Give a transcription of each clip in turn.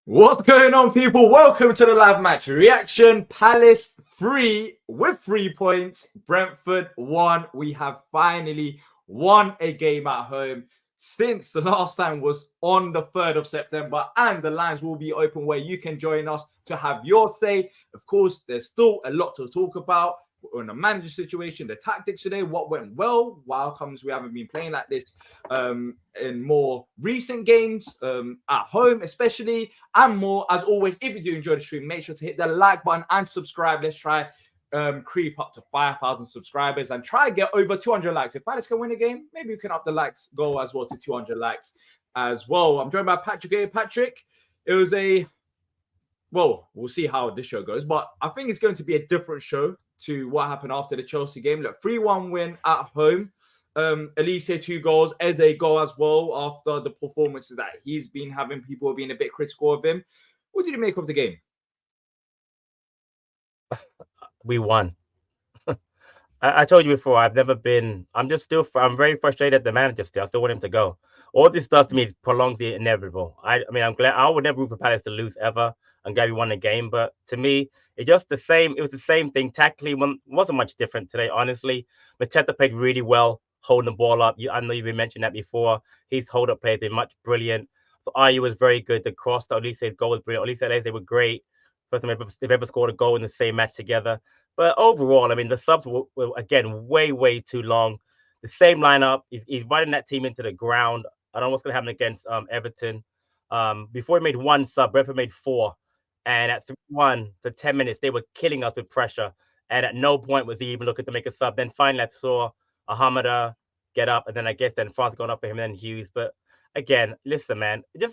What's going on, people? Welcome to the live match reaction. Palace 3 with 3 points. Brentford 1. We have finally won a game at home since the last time was on the 3rd of September. And the lines will be open where you can join us to have your say. Of course, there's still a lot to talk about. We're in a manager situation, the tactics today, what went well, why comes we haven't been playing like this in more recent games, at home especially, and more. As always, if you do enjoy the stream, make sure to hit the like button and subscribe. Let's try creep up to 5,000 subscribers and try get over 200 likes. If Palace can win a game, maybe we can up the likes goal as well to 200 likes as well. I'm joined by Patrick here. Patrick, it was well, we'll see how this show goes, but I think it's going to be a different show to what happened after the Chelsea game. Look, 3-1 win at home. Elise 2 goals, Eze goal as well after the performances that he's been having. People have been a bit critical of him. What did you make of the game? We won. I told you before, I'm very frustrated at the manager still. I still want him to go. All this does to me is prolongs the inevitable. I mean, I'm glad. I would never root for Palace to lose ever. I'm glad we won the game. But to me, it was the same thing. Tactically, wasn't much different today, honestly. Mateta played really well, holding the ball up. I know you've mentioned that before. His hold-up plays been much brilliant. So Ayew was very good. The cross, Olise's goal was brilliant. Olise and Eze were great. First time they've ever scored a goal in the same match together. But overall, I mean, the subs were again, way too long. The same lineup. He's running that team into the ground. I don't know what's going to happen against Everton. Before he made one sub, Brentford made 4. And at 3-1 for 10 minutes, they were killing us with pressure. And at no point was he even looking to make a sub. Then finally, I saw Ahamada get up. And then I guess then France going up for him and then Hughes. But again, listen, man. I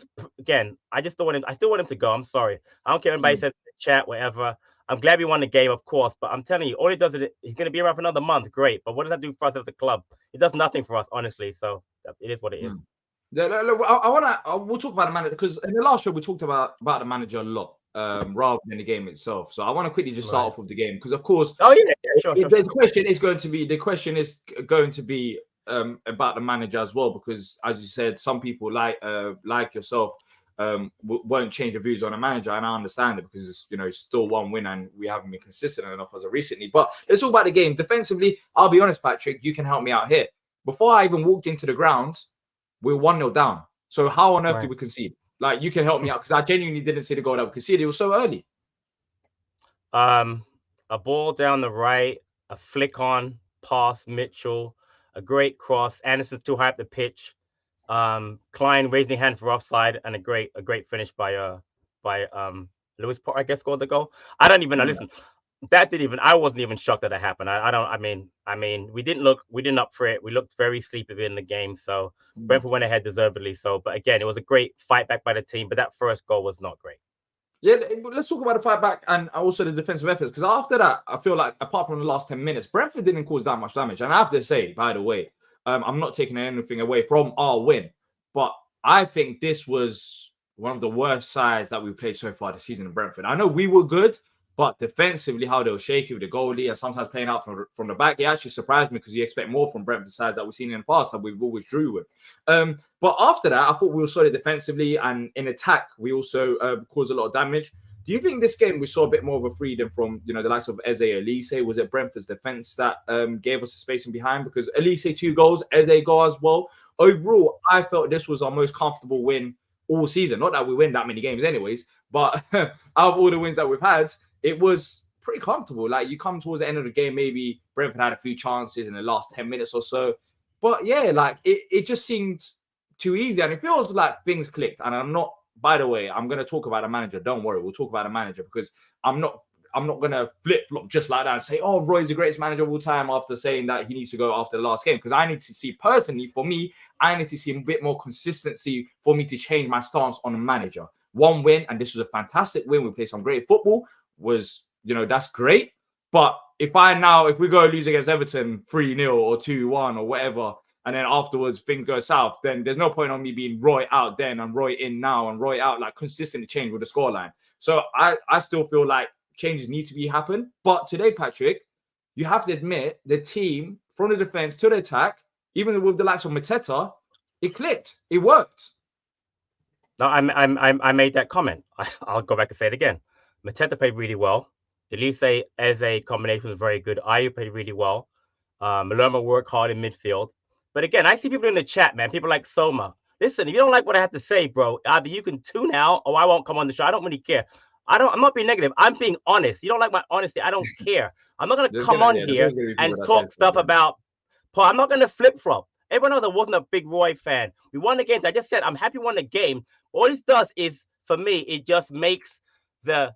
still want him to go. I'm sorry. I don't care what anybody says in the chat, whatever. I'm glad we won the game, of course, but I'm telling you, all it does is he's going to be around for another month. Great. But what does that do for us as a club? It does nothing for us, honestly. So it is what it is. Yeah, look, we'll talk about the manager because in the last show we talked about the manager a lot, rather than the game itself. So I want to quickly just start off with the game because, of course, Sure. The question is going to be about the manager as well, because as you said, some people like yourself won't change the views on a manager, and I understand it because it's still one win and we haven't been consistent enough as of recently. But let's talk about the game defensively. I'll be honest, Patrick, you can help me out here. Before I even walked into the ground, we're 1-0 down. So how on earth did we concede? Like, you can help me out because I genuinely didn't see the goal that we conceded. It was so early. A ball down the right, a flick on pass, Mitchell, a great cross. Anderson's too high up the pitch. Klein raising hand for offside, and a great finish by Lewis Park, I guess, scored the goal. I don't even know. Listen, I wasn't even shocked that it happened. I mean, we didn't up for it. We looked very sleepy in the game. So Brentford went ahead deservedly. So, but again, it was a great fight back by the team. But that first goal was not great. Yeah, let's talk about the fight back and also the defensive efforts. Because after that, I feel like apart from the last 10 minutes, Brentford didn't cause that much damage. And I have to say, by the way, I'm not taking anything away from our win, but I think this was one of the worst sides that we played so far this season in Brentford. I know we were good, but defensively, how they were shaky with the goalie and sometimes playing out from the back, it actually surprised me because you expect more from Brentford sides that we've seen in the past that we've always drew with. But after that, I thought we were solid defensively, and in attack, we also caused a lot of damage. Do you think this game we saw a bit more of a freedom from the likes of Eze, Elise? Was it Brentford's defense that gave us the spacing behind? Because Elise 2 goals, Eze goal as well. Overall, I felt this was our most comfortable win all season. Not that we win that many games anyways, but out of all the wins that we've had, it was pretty comfortable. Like, you come towards the end of the game, maybe Brentford had a few chances in the last 10 minutes or so. But yeah, like it just seemed too easy. And it feels like things clicked. And I'm not, by the way, I'm going to talk about a manager. Don't worry, we'll talk about a manager because I'm not going to flip-flop just like that and say, oh, Roy's the greatest manager of all time after saying that he needs to go after the last game. Because I need to see, personally, for me, I need to see a bit more consistency for me to change my stance on a manager. One win, and this was a fantastic win. We played some great football. That's great. But if we go lose against Everton 3-0 or 2-1 or whatever, and then afterwards things go south, then there's no point on me being Roy out then and Roy in now and Roy out, like consistently change with the scoreline. So I still feel like changes need to be happen. But today, Patrick, you have to admit the team from the defense to the attack, even with the likes of Mateta, it clicked. It worked. No, I made that comment. I'll go back and say it again. Mateta played really well. Delise as a combination was very good. Ayu played really well. Maluma worked hard in midfield. But again, I see people in the chat, man. People like Soma. Listen, if you don't like what I have to say, bro, either you can tune out or I won't come on the show. I don't really care. I'm not being negative. I'm being honest. You don't like my honesty. I don't care. I'm not gonna come on There's here always gonna be people and that say talk stuff. stuff about Paul. I'm not gonna flip flop. Everyone knows I wasn't a big Roy fan. We won the games. I just said I'm happy we won the game. All this does is, for me, it just makes the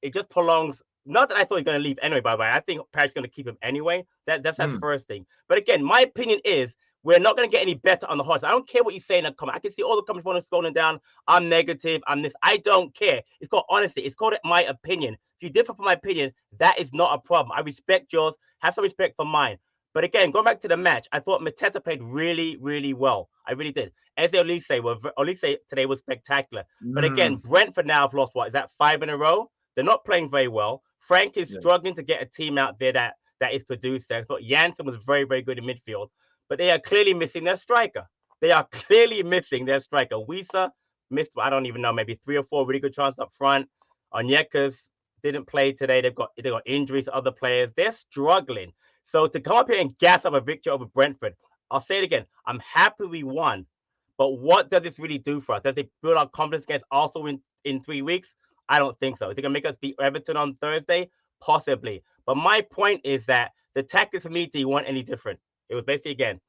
it just prolongs. Not that I thought he was going to leave anyway. By the way, I think Paris going to keep him anyway. That's the first thing. But again, my opinion is we're not going to get any better on the horse. I don't care what you say in the comment. I can see all the comments want to scrolling down. I'm negative. I'm this. I don't care. It's called honesty. It's called my opinion. If you differ from my opinion, that is not a problem. I respect yours. Have some respect for mine. But again, going back to the match, I thought Mateta played really, really well. I really did. As Olise today was spectacular. But again, Brentford now have lost, what, is that 5 in a row? They're not playing very well. Frank is struggling to get a team out there that is produced. I thought Janssen was very, very good in midfield. But they are clearly missing their striker. They are clearly missing their striker. Wisa missed, I don't even know, maybe 3 or 4 really good chances up front. Onyeka's didn't play today. They've got injuries to other players. They're struggling. So to come up here and gas up a victory over Brentford, I'll say it again. I'm happy we won. But what does this really do for us? Does it build our confidence against Arsenal in 3 weeks? I don't think so. Is it going to make us beat Everton on Thursday? Possibly. But my point is that the tactics for me weren't any different. It was basically, again,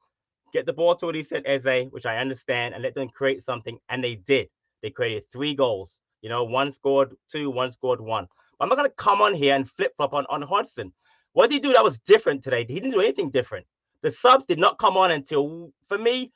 get the ball to Elise Eze, which I understand, and let them create something. And they did. They created 3 goals. One scored 2, one scored 1. But I'm not going to come on here and flip-flop on Hodgson. What did he do that was different today? He didn't do anything different. The subs did not come on until, for me,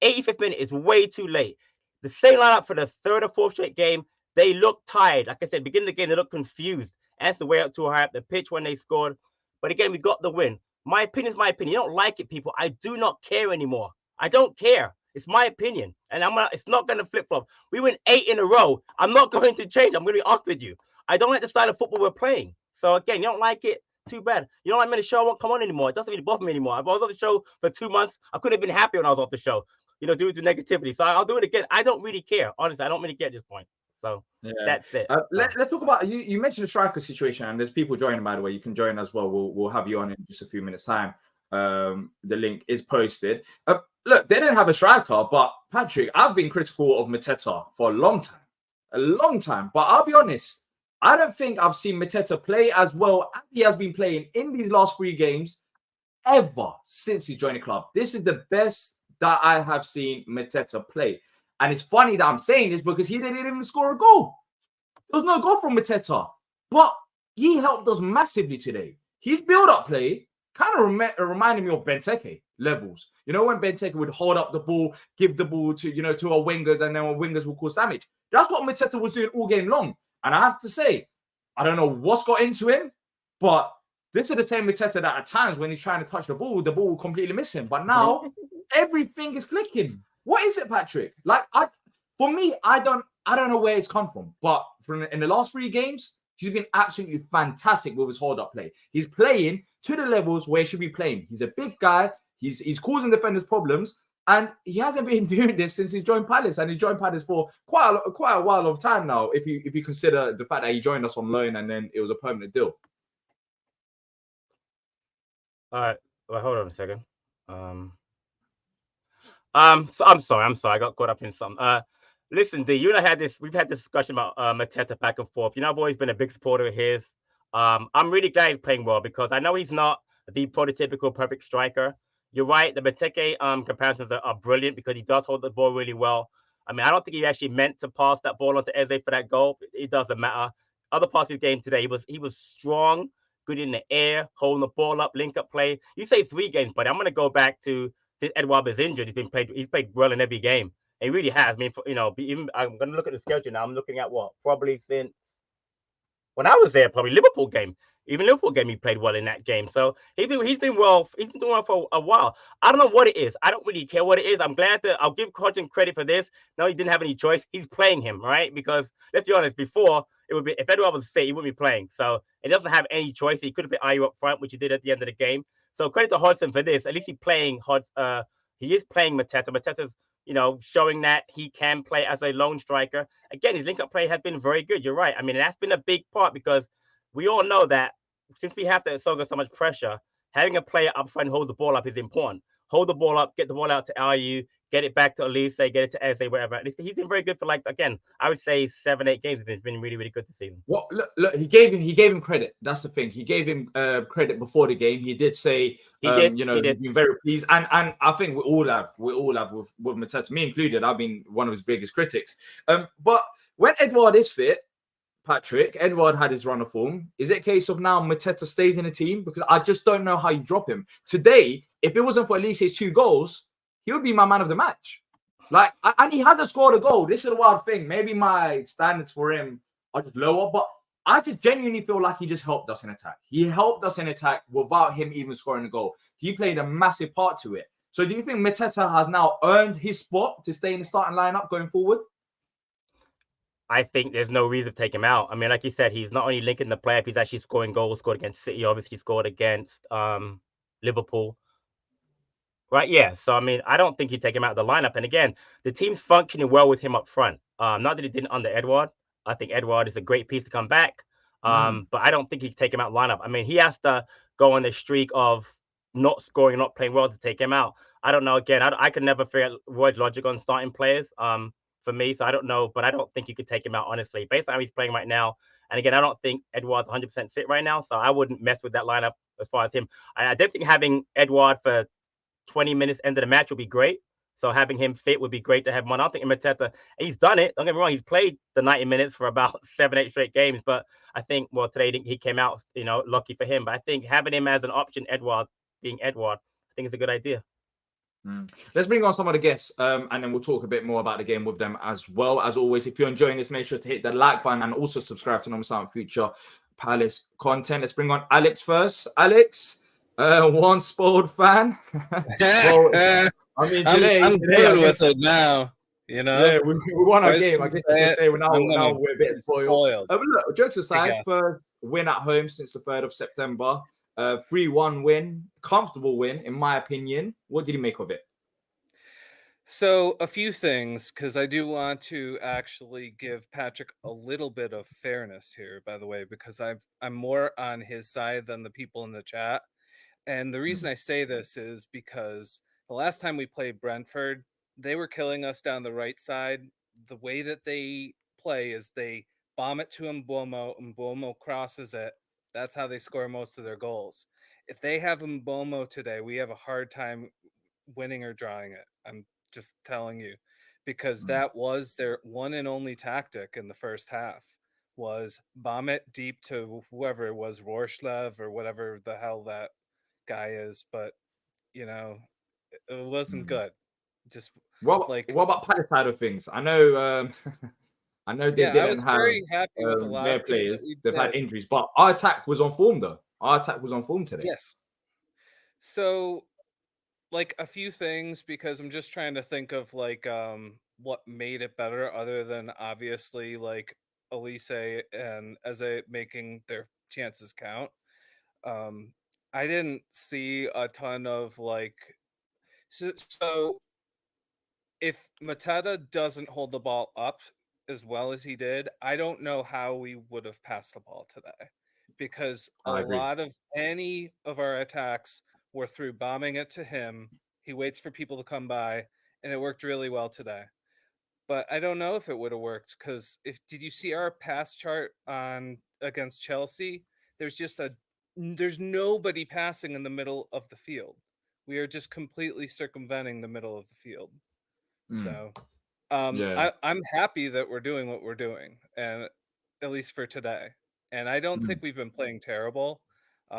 85th minute is way too late. The same lineup for the 3rd or 4th straight game, they looked tired. Like I said, beginning of the game, they looked confused. That's the way up too high up the pitch when they scored. But again, we got the win. My opinion is my opinion. You don't like it, people. I do not care anymore. I don't care. It's my opinion. And it's not going to flip-flop. We win 8 in a row. I'm not going to change. I'm going to be honest with you. I don't like the style of football we're playing. So again, you don't like it? Too bad. You don't like me on the show, I won't come on anymore. It doesn't really bother me anymore. I was on the show for 2 months. I couldn't have been happy when I was off the show, due to negativity. So I'll do it again. I don't really care. Honestly, I don't really care at this point. So that's it. Let's talk about, you mentioned the striker situation, and there's people joining, by the way. You can join as well. We'll have you on in just a few minutes' time. The link is posted. Look, they didn't have a striker, but Patrick, I've been critical of Mateta for a long time. But I'll be honest, I don't think I've seen Mateta play as well as he has been playing in these last 3 games ever since he joined the club. This is the best that I have seen Mateta play. And it's funny that I'm saying this because he didn't even score a goal. There was no goal from Mateta. But he helped us massively today. His build-up play kind of reminded me of Benteke levels. When Benteke would hold up the ball, give the ball to our wingers, and then our wingers will cause damage. That's what Mateta was doing all game long. And I have to say, I don't know what's got into him, but this is the same Mateta that at times when he's trying to touch the ball will completely miss him. But now everything is clicking. What is it, Patrick? Like, for me, I don't know where it's come from. But in the last 3 games, he's been absolutely fantastic with his hold-up play. He's playing to the levels where he should be playing. He's a big guy. He's causing defenders problems. And he hasn't been doing this since he joined Palace, and he's joined Palace for quite a while of time now. If you consider the fact that he joined us on loan and then it was a permanent deal. All right, well, hold on a second. So I'm sorry. I got caught up in something. Listen, D, you and I we've had this discussion about Mateta back and forth. I've always been a big supporter of his. I'm really glad he's playing well because I know he's not the prototypical perfect striker. You're right. The Mateta comparisons are brilliant because he does hold the ball really well. I mean, I don't think he actually meant to pass that ball onto Eze for that goal. It doesn't matter. Other parts of his game today, he was strong, good in the air, holding the ball up, link up play. You say 3 games, but I'm going to go back to since Edouard is injured. He's played well in every game. He really has. I mean, I'm going to look at the schedule now. I'm looking at probably since when I was there, probably Liverpool game. Even Liverpool game, he played well in that game. So he's been well. He's been doing well for a while. I don't know what it is. I don't really care what it is. I'm glad that I'll give Hodgson credit for this. No, he didn't have any choice. He's playing him, right? Because let's be honest, before it would be if Edouard was fit, he wouldn't be playing. So it doesn't have any choice. He could have put Ayu up front, which he did at the end of the game. So credit to Hodgson for this. At least he's playing He is playing Mateta. Mateta's showing that he can play as a lone striker. Again, his link-up play has been very good. You're right. I mean, that's been a big part because we all know that since we have to so much pressure, having a player up front hold the ball up is important. Hold the ball up, get the ball out to RU, get it back to Elise, get it to Eze, whatever. And he's been very good for again, I would say 7-8 games. He's been really, really good this season. Well, look, he gave him credit. That's the thing. He gave him credit before the game. He did say, he's been very pleased. And I think we all have with Mateta, me included. I've been one of his biggest critics. But when Edouard is fit, Patrick, Edouard had his run of form. Is it a case of now Mateta stays in the team? Because I just don't know how you drop him. Today, if it wasn't for Elise's 2 goals, he would be my man of the match. And he hasn't scored a goal. This is a wild thing. Maybe my standards for him are just lower, but I just genuinely feel like he just helped us in attack. He helped us in attack without him even scoring a goal. He played a massive part to it. So do you think Mateta has now earned his spot to stay in the starting lineup going forward? I think there's no reason to take him out. I mean, like you said, he's not only linking the play up, he's actually scoring goals, scored against City, obviously scored against Liverpool. Right, yeah. So, I mean, I don't think you take him out of the lineup. And again, the team's functioning well with him up front. Not that it didn't under Edouard. I think Edouard is a great piece to come back. But I don't think you can take him out of the lineup. I mean, he has to go on the streak of not scoring, not playing well to take him out. I don't know. Again, I could never figure out Roy's logic on starting players. For me, so I don't know, but I don't think you could take him out, honestly, based on how he's playing right now. And again, I don't think Edouard's 100% fit right now, so I wouldn't mess with that lineup as far as him. I don't think having Edouard for 20 minutes end of the match would be great. So having him fit would be great to have him on. I don't think Mateta, he's done it. Don't get me wrong, he's played the 90 minutes for about 7-8 straight games, but I think, well, today he came out, lucky for him. But I think having him as an option, Edouard, being Edouard, I think it's a good idea. Let's bring on some of the guests and then we'll talk a bit more about the game with them as well. As always, if you're enjoying this, make sure to hit the like button and also subscribe to Normal Sound future Palace content. Let's bring on Alex first. Alex, one spoiled fan. Well, I mean, I'm good with it now. Yeah, we won our game. I guess you can say now we're a bit spoiled. Look, jokes aside, first win at home since the 3rd of September. 3-1 win, comfortable win, in my opinion. What did you make of it? So a few things, because I do want to actually give Patrick a little bit of fairness here, by the way, because I'm more on his side than the people in the chat. And the reason I say this is because the last time we played Brentford, they were killing us down the right side. The way that they play is they bomb it to Mbeumo, Mbeumo crosses it. That's how they score most of their goals. If they have Mbeumo today, we have a hard time winning or drawing it. I'm just telling you, because that was their one and only tactic in the first half, was bomb it deep to whoever it was, Rorschlev or whatever the hell that guy is. But, it wasn't good. Just what about Palace side of things? I know I know they didn't have very happy with a lot their of players. They've had injuries, but our attack was on form, though. Our attack was on form today. Yes. So, a few things, because I'm just trying to think of what made it better, other than obviously Elise and Eze making their chances count. I didn't see a ton of so if Mateta doesn't hold the ball up as well as he did, I don't know how we would have passed the ball today, because lot of any of our attacks were through bombing it to him. He waits for people to come by, and it worked really well today. But I don't know if it would have worked, because did you see our pass chart against Chelsea? There's nobody passing in the middle of the field. We are just completely circumventing the middle of the field. So I'm happy that we're doing what we're doing, and at least for today. And I don't think we've been playing terrible.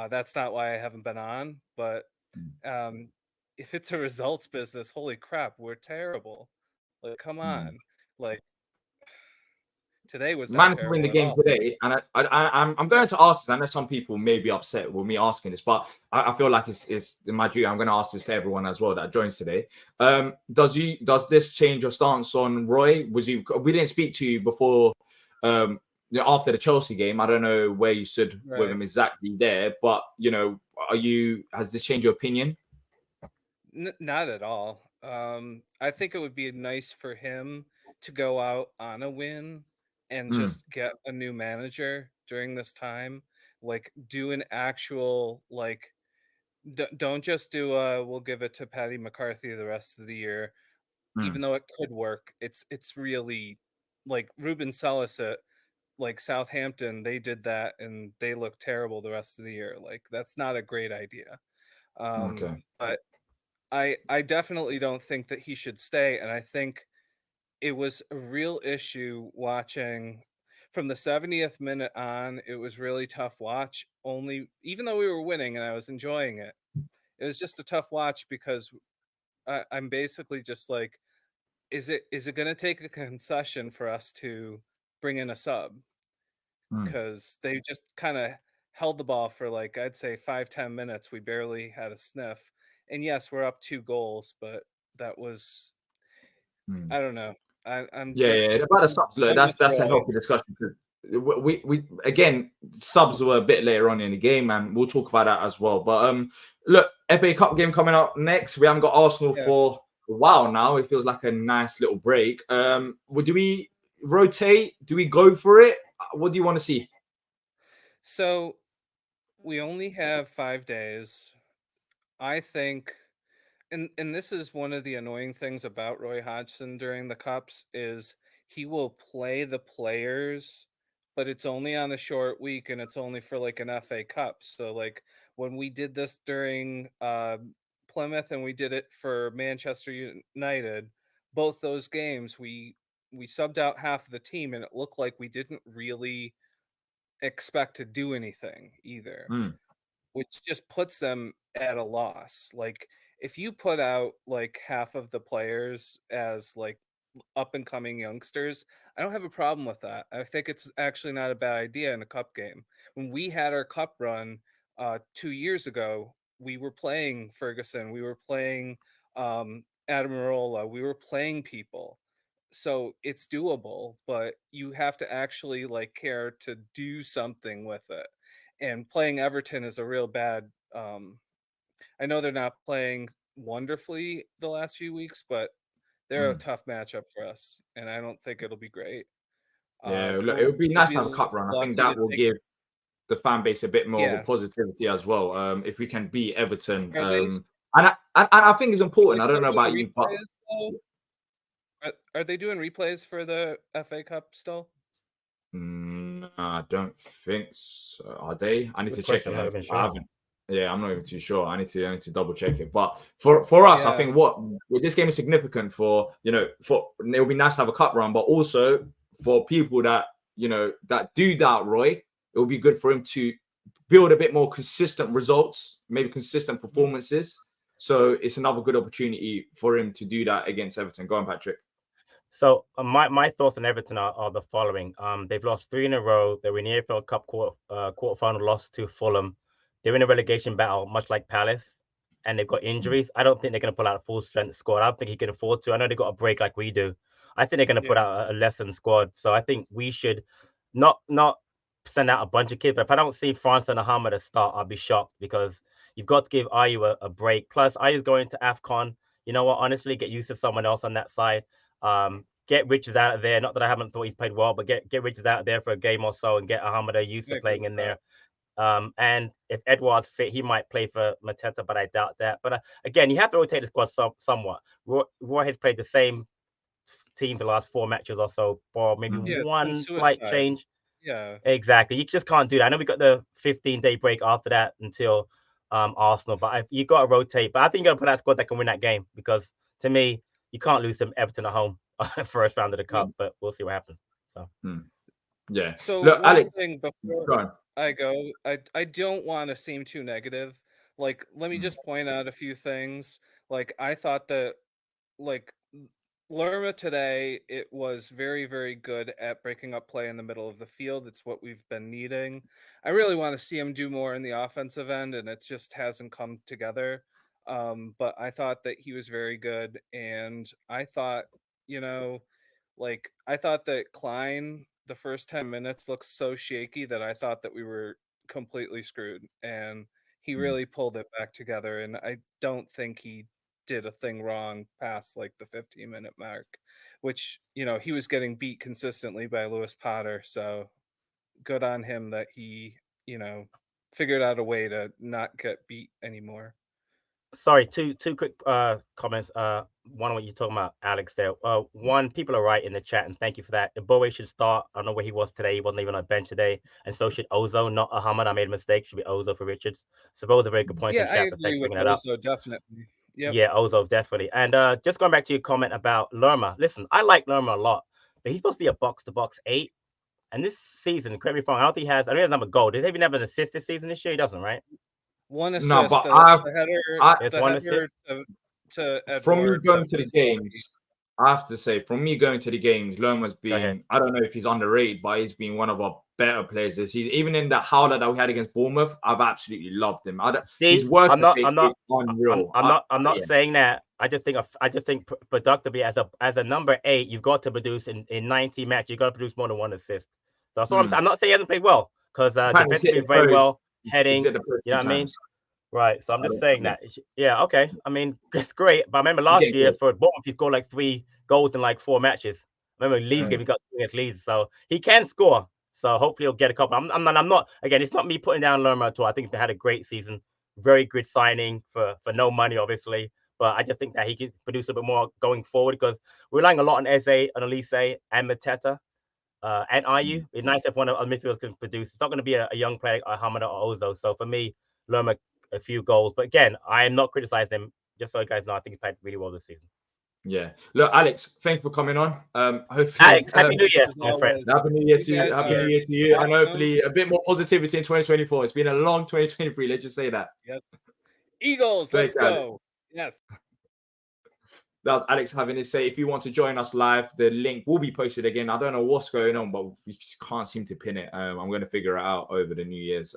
That's not why I haven't been on. But if it's a results business, holy crap, we're terrible. Come on. Today was not terrible win the game today, and I'm going to ask this. I know some people may be upset with me asking this, but I feel like it's in my duty. I'm going to ask this to everyone as well that joins today. Does this change your stance on Roy? We didn't speak to you before after the Chelsea game. I don't know where you stood with him exactly there, but has this changed your opinion? Not at all. I think it would be nice for him to go out on a win and just get a new manager during this time. Like, do an actual don't just do we'll give it to Patty McCarthy the rest of the year, even though it could work. It's really like Ruben Sellis at like Southampton. They did that and they look terrible the rest of the year. Like, that's not a great idea. Okay. But I definitely don't think that he should stay, and I think it was a real issue watching from the 70th minute on. It was really tough watch. Only even though we were winning and I was enjoying it, it was just a tough watch because I'm basically just like, is it going to take a concession for us to bring in a sub? Because they just kind of held the ball for like, I'd say 5-10 minutes. We barely had a sniff. And yes, we're up 2 goals, but that was, I don't know. I'm Yeah, just about the subs. Look, I'm that's just a really, healthy discussion because we again subs were a bit later on in the game, and we'll talk about that as well. But look, FA Cup game coming up next. We haven't got Arsenal yeah. for a while now. It feels like a nice little break. Do we rotate? Do we go for it? What do you want to see? So we only have 5 days. I think, and this is one of the annoying things about Roy Hodgson during the cups is he will play the players, but it's only on a short week and it's only for like an FA Cup. So like when we did this during Plymouth and we did it for Manchester United, both those games we subbed out half of the team and it looked like we didn't really expect to do anything either, which just puts them at a loss. Like, if you put out like half of the players as like up and coming youngsters, I don't have a problem with that. I think it's actually not a bad idea in a cup game. When we had our cup run 2 years ago, we were playing Ferguson, we were playing Admirola, we were playing people. So it's doable, but you have to actually like care to do something with it. And playing Everton is a real bad. I know they're not playing wonderfully the last few weeks, but they're a tough matchup for us, and I don't think it'll be great. Yeah, look, it would be We'll nice be to have a cup run. I think lucky to that will take. give the fan base a bit more of a Yeah, positivity as well. If we can beat Everton, are they and I think it's are they important. I don't still know doing about you, but replays though? Are they doing replays for the FA Cup still? I don't think so. Are they? I need to Good check question. it. I'm not even I sure. haven't. Yeah, I'm not even too sure. I need to double check it. But for us, I Yeah, think what with this game is significant for for it would be nice to have a cup run, but also for people that that do doubt Roy, it would be good for him to build a bit more consistent results, maybe consistent performances. So it's another good opportunity for him to do that against Everton. Go on, Patrick. So my thoughts on Everton are the following. They've lost 3 in a row. They were in the AFL Cup quarterfinal loss to Fulham. They're in a relegation battle, much like Palace, and they've got injuries. I don't think they're going to pull out a full strength squad. I don't think he can afford to. I know they got a break like we do. I think they're going to put yeah, out a lessened squad. So I think we should not send out a bunch of kids. But if I don't see France and Ahama to start, I'll be shocked because you've got to give Ayu a break. Plus, Ayu's going to Afcon. You know what? Honestly, get used to someone else on that side. Get Richards out of there. Not that I haven't thought he's played well, but get Richards out there for a game or so and get Ahamada used I to agree playing with in that. there. And if Edouard's fit, he might play for Mateta, but I doubt that. But again, you have to rotate the squad somewhat. Roy has played the same team for the last 4 matches or so, for maybe Mm, Yeah, it's been one slight suicide. change. Yeah, Exactly. You just can't do that. I know we got the 15-day break after that until Arsenal, but you got to rotate. But I think you got to put that squad that can win that game because to me, you can't lose to Everton at home first round of the cup. But we'll see what happens. So yeah. so Look, one Alex, thing before go on. I go, I don't want to seem too negative. Like, let me Mm, just point out a few things. Like, I thought that like Lerma today, it was very, very good at breaking up play in the middle of the field. It's what we've been needing. I really want to see him do more in the offensive end, and it just hasn't come together. But I thought that he was very good, and I thought, you know, like I thought that Klein, the first 10 minutes looked so shaky that I thought that we were completely screwed, and he mm, really pulled it back together. And I don't think he did a thing wrong past like the 15-minute mark, which, you know, he was getting beat consistently by Lewis Potter. So good on him that he, you know, figured out a way to not get beat anymore. Sorry, two quick comments. One on what you're talking about, Alex. There. One, people are right in the chat, and thank you for that. Bowe should start. I don't know where he was today. He wasn't even on the bench today, and so should Ozo. Not Ahmad. I made a mistake. Should be Ozo for Richards. So that was a very good point in Yeah, the I chat. But thanks agree for with bringing that up. Ozo, definitely. Yep. Yeah, Ozo definitely. And just going back to your comment about Lerma. Listen, I like Lerma a lot, but he's supposed to be a box-to-box 8. And this season, correct me if I'm wrong, I don't think he has. I mean, he doesn't have a goal. Does he even have an assist this season? This year, he doesn't, right? One assist. No, but It's one assist. To from me Edward going to the was games, I have to say, from me going to the games, Loma's Go ahead. been, I don't know if he's underrated, but he's been one of our better players this season. Even in that howler that we had against Bournemouth, I've absolutely loved him. His work ethic is unreal. I'm not saying that. I just think productively as a number 8, you've got to produce in 90 matches. You've got to produce more than one assist. So that's what I'm saying. I'm not saying he hasn't played well, because defensively very well, heading. You know what I mean? Right. So I'm just saying that. Yeah. Okay. I mean, it's great. But I remember last year for Bournemouth, he scored like 3 goals in like 4 matches. I remember Leeds game, he got 2 against Leeds, so he can score. So hopefully he'll get a couple. I'm not. Again, it's not me putting down Lerma at all. I think they had a great season, very good signing for no money, obviously. But I just think that he can produce a bit more going forward, because we're relying a lot on Eze, and Elise, and Mateta, and Ayew. It's nice if one of our midfielders can produce. It's not going to be a young player like Hamada or Ozo. So for me, Lerma, a few goals. But again, I am not criticizing him. Just so you guys know, I think he played really well this season. Yeah. Look, Alex, thanks for coming on. Hopefully, Alex, Happy New Year, my friend. Happy New Year to you. Happy New Year to you. And hopefully a bit more positivity in 2024. It's been a long 2023. Let's just say that. Yes. Eagles, let's go. Alex. Yes. That was Alex having his say. If you want to join us live, the link will be posted again. I don't know what's going on, but we just can't seem to pin it. I'm going to figure it out over the New Year's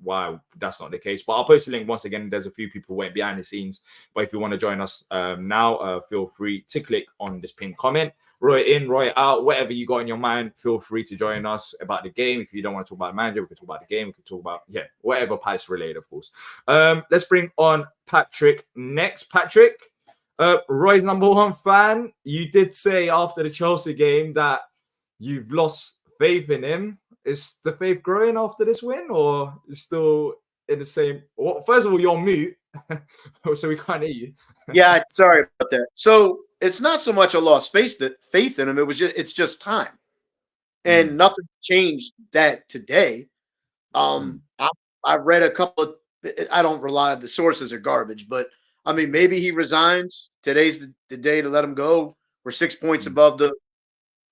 why that's not the case. But I'll post the link once again. There's a few people waiting behind the scenes. But if you want to join us now, feel free to click on this pinned comment. Roy in, Roy out, whatever you got in your mind, feel free to join us about the game. If you don't want to talk about the manager, we can talk about the game. We can talk about, whatever Palace related, of course. Let's bring on Patrick next. Patrick. Roy's #1 fan. You did say after the Chelsea game that you've lost faith in him. Is the faith growing after this win, or is still in the same? Well, first of all, you're mute, so we can't hear you. Yeah, sorry about that. So it's not so much a lost faith in him. It's just time, and nothing changed that today. I've read a couple of. I don't rely on the sources are garbage, but I mean, maybe he resigns. Today's the day to let him go. We're 6 points above the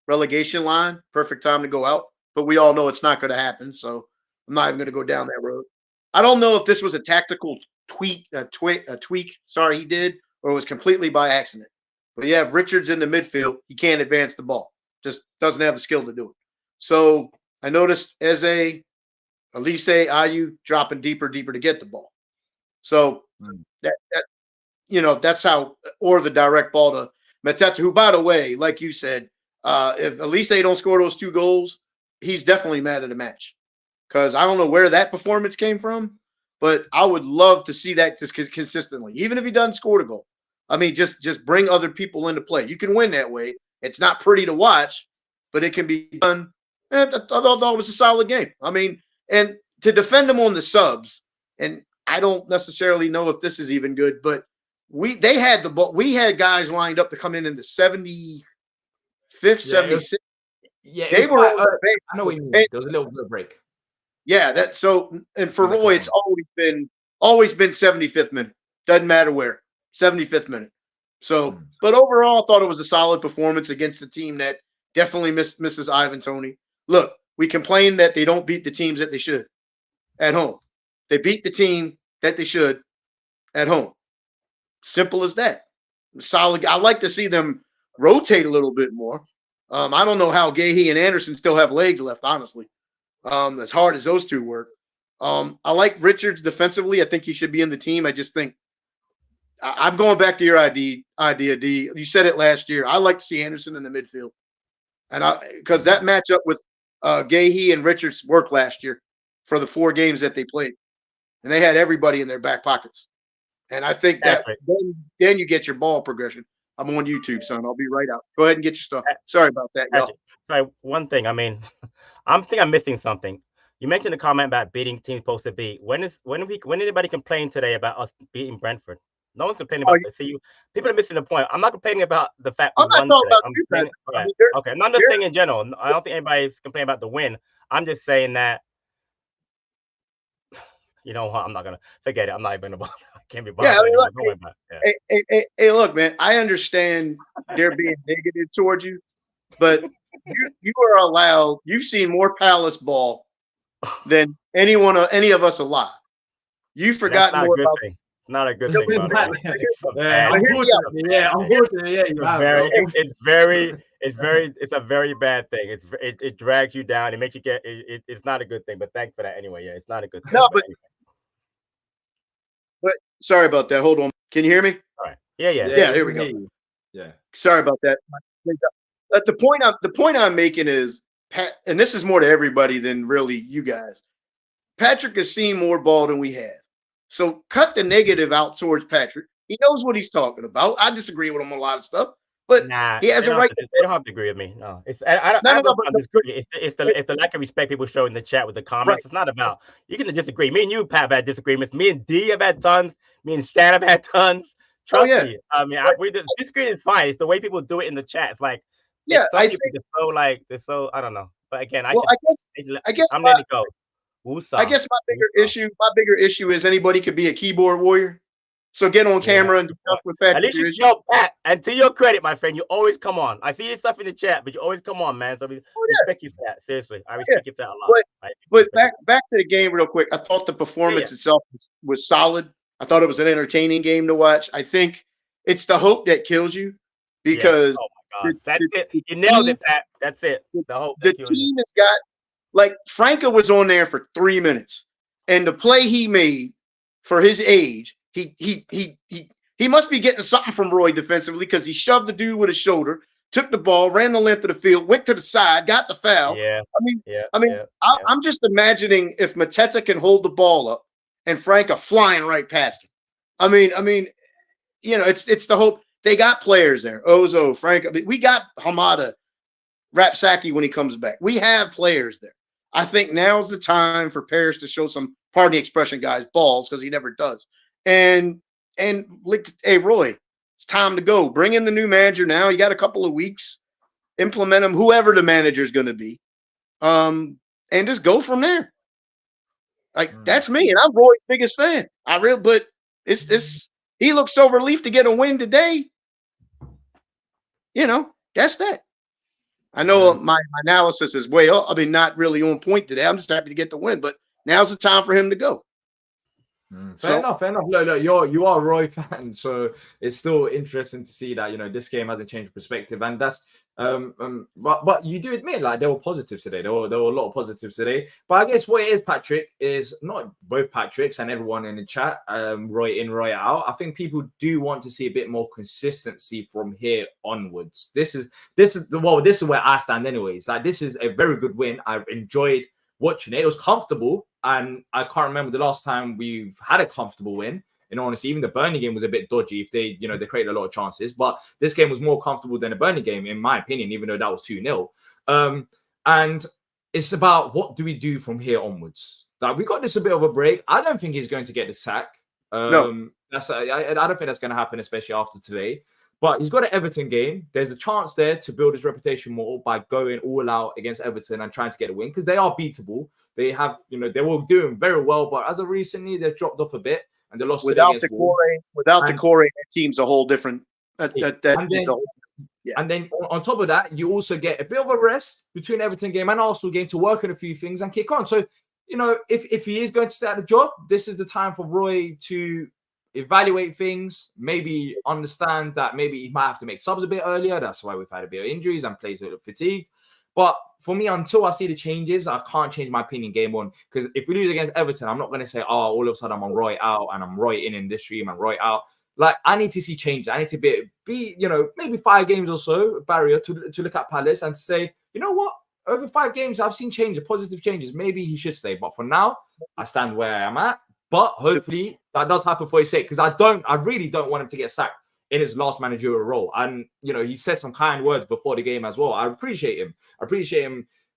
relegation line. Perfect time to go out. But we all know it's not going to happen. So I'm not even going to go down that road. I don't know if this was a tactical tweak, he did, or it was completely by accident. But yeah, if Richards in the midfield, he can't advance the ball. Just doesn't have the skill to do it. So I noticed Eze, Elise, Ayew dropping deeper to get the ball. So that's how, or the direct ball to Mateta, who, by the way, like you said, if Elise don't score those 2 goals, he's definitely mad at the match, because I don't know where that performance came from, but I would love to see that just consistently, even if he doesn't score the goal. I mean, just bring other people into play. You can win that way. It's not pretty to watch, but it can be done. And I thought it was a solid game. I mean, and to defend them on the subs, and I don't necessarily know if this is even good, but they had the ball. We had guys lined up to come in the 75th, 76th. They were. I know what you mean. There was a little bit of break. Yeah, and for Roy, it's always been 75th minute. Doesn't matter where. 75th minute. So, but overall, I thought it was a solid performance against a team that definitely misses Ivan Toney. Look, we complain that they don't beat the teams that they should at home. They beat the team that they should at home. Simple as that. Solid. I like to see them rotate a little bit more. I don't know how Gahey and Anderson still have legs left, honestly. As hard as those 2 work. I like Richards defensively. I think he should be in the team. I just think I'm going back to your idea, D. You said it last year. I like to see Anderson in the midfield, and because that matchup with Gahey and Richards worked last year for the 4 games that they played, and they had everybody in their back pockets. And I think that then you get your ball progression. I'm on YouTube, son. I'll be right out. Go ahead and get your stuff. Sorry about that, y'all. Sorry, one thing. I mean, I'm missing something. You mentioned a comment about beating teams supposed to beat. When anybody complain today about us beating Brentford? No one's complaining about this. See, people are missing the point. I'm not complaining about the fact we won today. Okay, I'm just saying in general. I don't think anybody's complaining about the win. I'm just saying that. You know what? I'm not gonna forget it. I'm not even gonna. I can't be bothered anymore. Hey, look, man. I understand they're being negative towards you, but you are allowed. You've seen more Palace ball than any of us alive. You forgot more about. Not a good thing. Unfortunately, it's a very bad thing. It drags you down. It makes you get. It's not a good thing. But thanks for that anyway. Yeah, it's not a good thing. No, but sorry about that. Hold on. Can you hear me? All right. Yeah. Here we go. Yeah. Sorry about that. The point I'm making is, and this is more to everybody than really you guys. Patrick has seen more ball than we have. So cut the negative out towards Patrick. He knows what he's talking about. I disagree with him on a lot of stuff, but he has a right. They don't have to agree with me. No, it's I don't disagree. It's the lack of respect people show in the chat with the comments. Right. It's not about you can disagree. Me and you, Pat, have had disagreements. Me and D have had tons. Me and Stan have had tons. Trust me. I mean, disagreeing is fine. It's the way people do it in the chat. It's like I think they're so I don't know. But again, I guess I'm letting it go. I guess my bigger issue is anybody could be a keyboard warrior. So get on camera and discuss with Patrick. At least Pat, and to your credit, my friend, you always come on. I see your stuff in the chat, but you always come on, man. So I respect you for that. Seriously, I respect you for that a lot. But back to the game real quick. I thought the performance itself was solid. I thought it was an entertaining game to watch. I think it's the hope that kills you because oh my God, that's it. You nailed it, Pat. That's it. The hope. The team has got. Like Franca was on there for 3 minutes, and the play he made for his age, he must be getting something from Roy defensively because he shoved the dude with his shoulder, took the ball, ran the length of the field, went to the side, got the foul. I'm just imagining if Mateta can hold the ball up and Franca flying right past him. I mean, it's the hope. They got players there. Ozo, Franca. We got Hamada, Rapsaki when he comes back. We have players there. I think now's the time for Paris to show some, pardon the expression, guys, balls, because he never does. And hey, Roy, it's time to go. Bring in the new manager now. You got a couple of weeks. Implement him, whoever the manager is going to be, and just go from there. Like that's me, and I'm Roy's biggest fan. But it's he looks so relieved to get a win today. That's that. I know my analysis is not really on point today. I'm just happy to get the win, but now's the time for him to go. Fair enough. Look, you are a Roy fan, so it's still interesting to see that this game hasn't changed perspective, and that's but you do admit there were positives today. There were a lot of positives today. But I guess what it is, Patrick, is not both Patricks and everyone in the chat, Roy in, Roy out. I think people do want to see a bit more consistency from here onwards. This is where I stand, anyways. This is a very good win. I've enjoyed watching it. It was comfortable, and I can't remember the last time we've had a comfortable win. In honesty, even the Burnley game was a bit dodgy. If they created a lot of chances, but this game was more comfortable than the Burnley game, in my opinion, even though that was 2-0. And it's about what do we do from here onwards. We got this a bit of a break. I don't think he's going to get the sack. No, I don't think that's going to happen, especially after today. But he's got an Everton game. There's a chance there to build his reputation more by going all out against Everton and trying to get a win because they are beatable. They have, they were doing very well, but as of recently, they've dropped off a bit and they lost without the core. Without the core, that team's a whole different. And then on top of that, you also get a bit of a rest between Everton game and Arsenal game to work on a few things and kick on. So, if he is going to stay at the job, this is the time for Roy to evaluate things, maybe understand that maybe he might have to make subs a bit earlier. That's why we've had a bit of injuries and players a bit fatigued. But for me, until I see the changes, I can't change my opinion game on. Because if we lose against Everton, I'm not going to say, all of a sudden I'm on Roy out and I'm Roy in this stream and Roy out. I need to see changes. I need to be maybe 5 games or so barrier to look at Palace and say, you know what? Over 5 games, I've seen changes, positive changes. Maybe he should stay. But for now, I stand where I am at. But hopefully that does happen for his sake, because I really don't want him to get sacked in his last managerial role. And he said some kind words before the game as well. I appreciate him.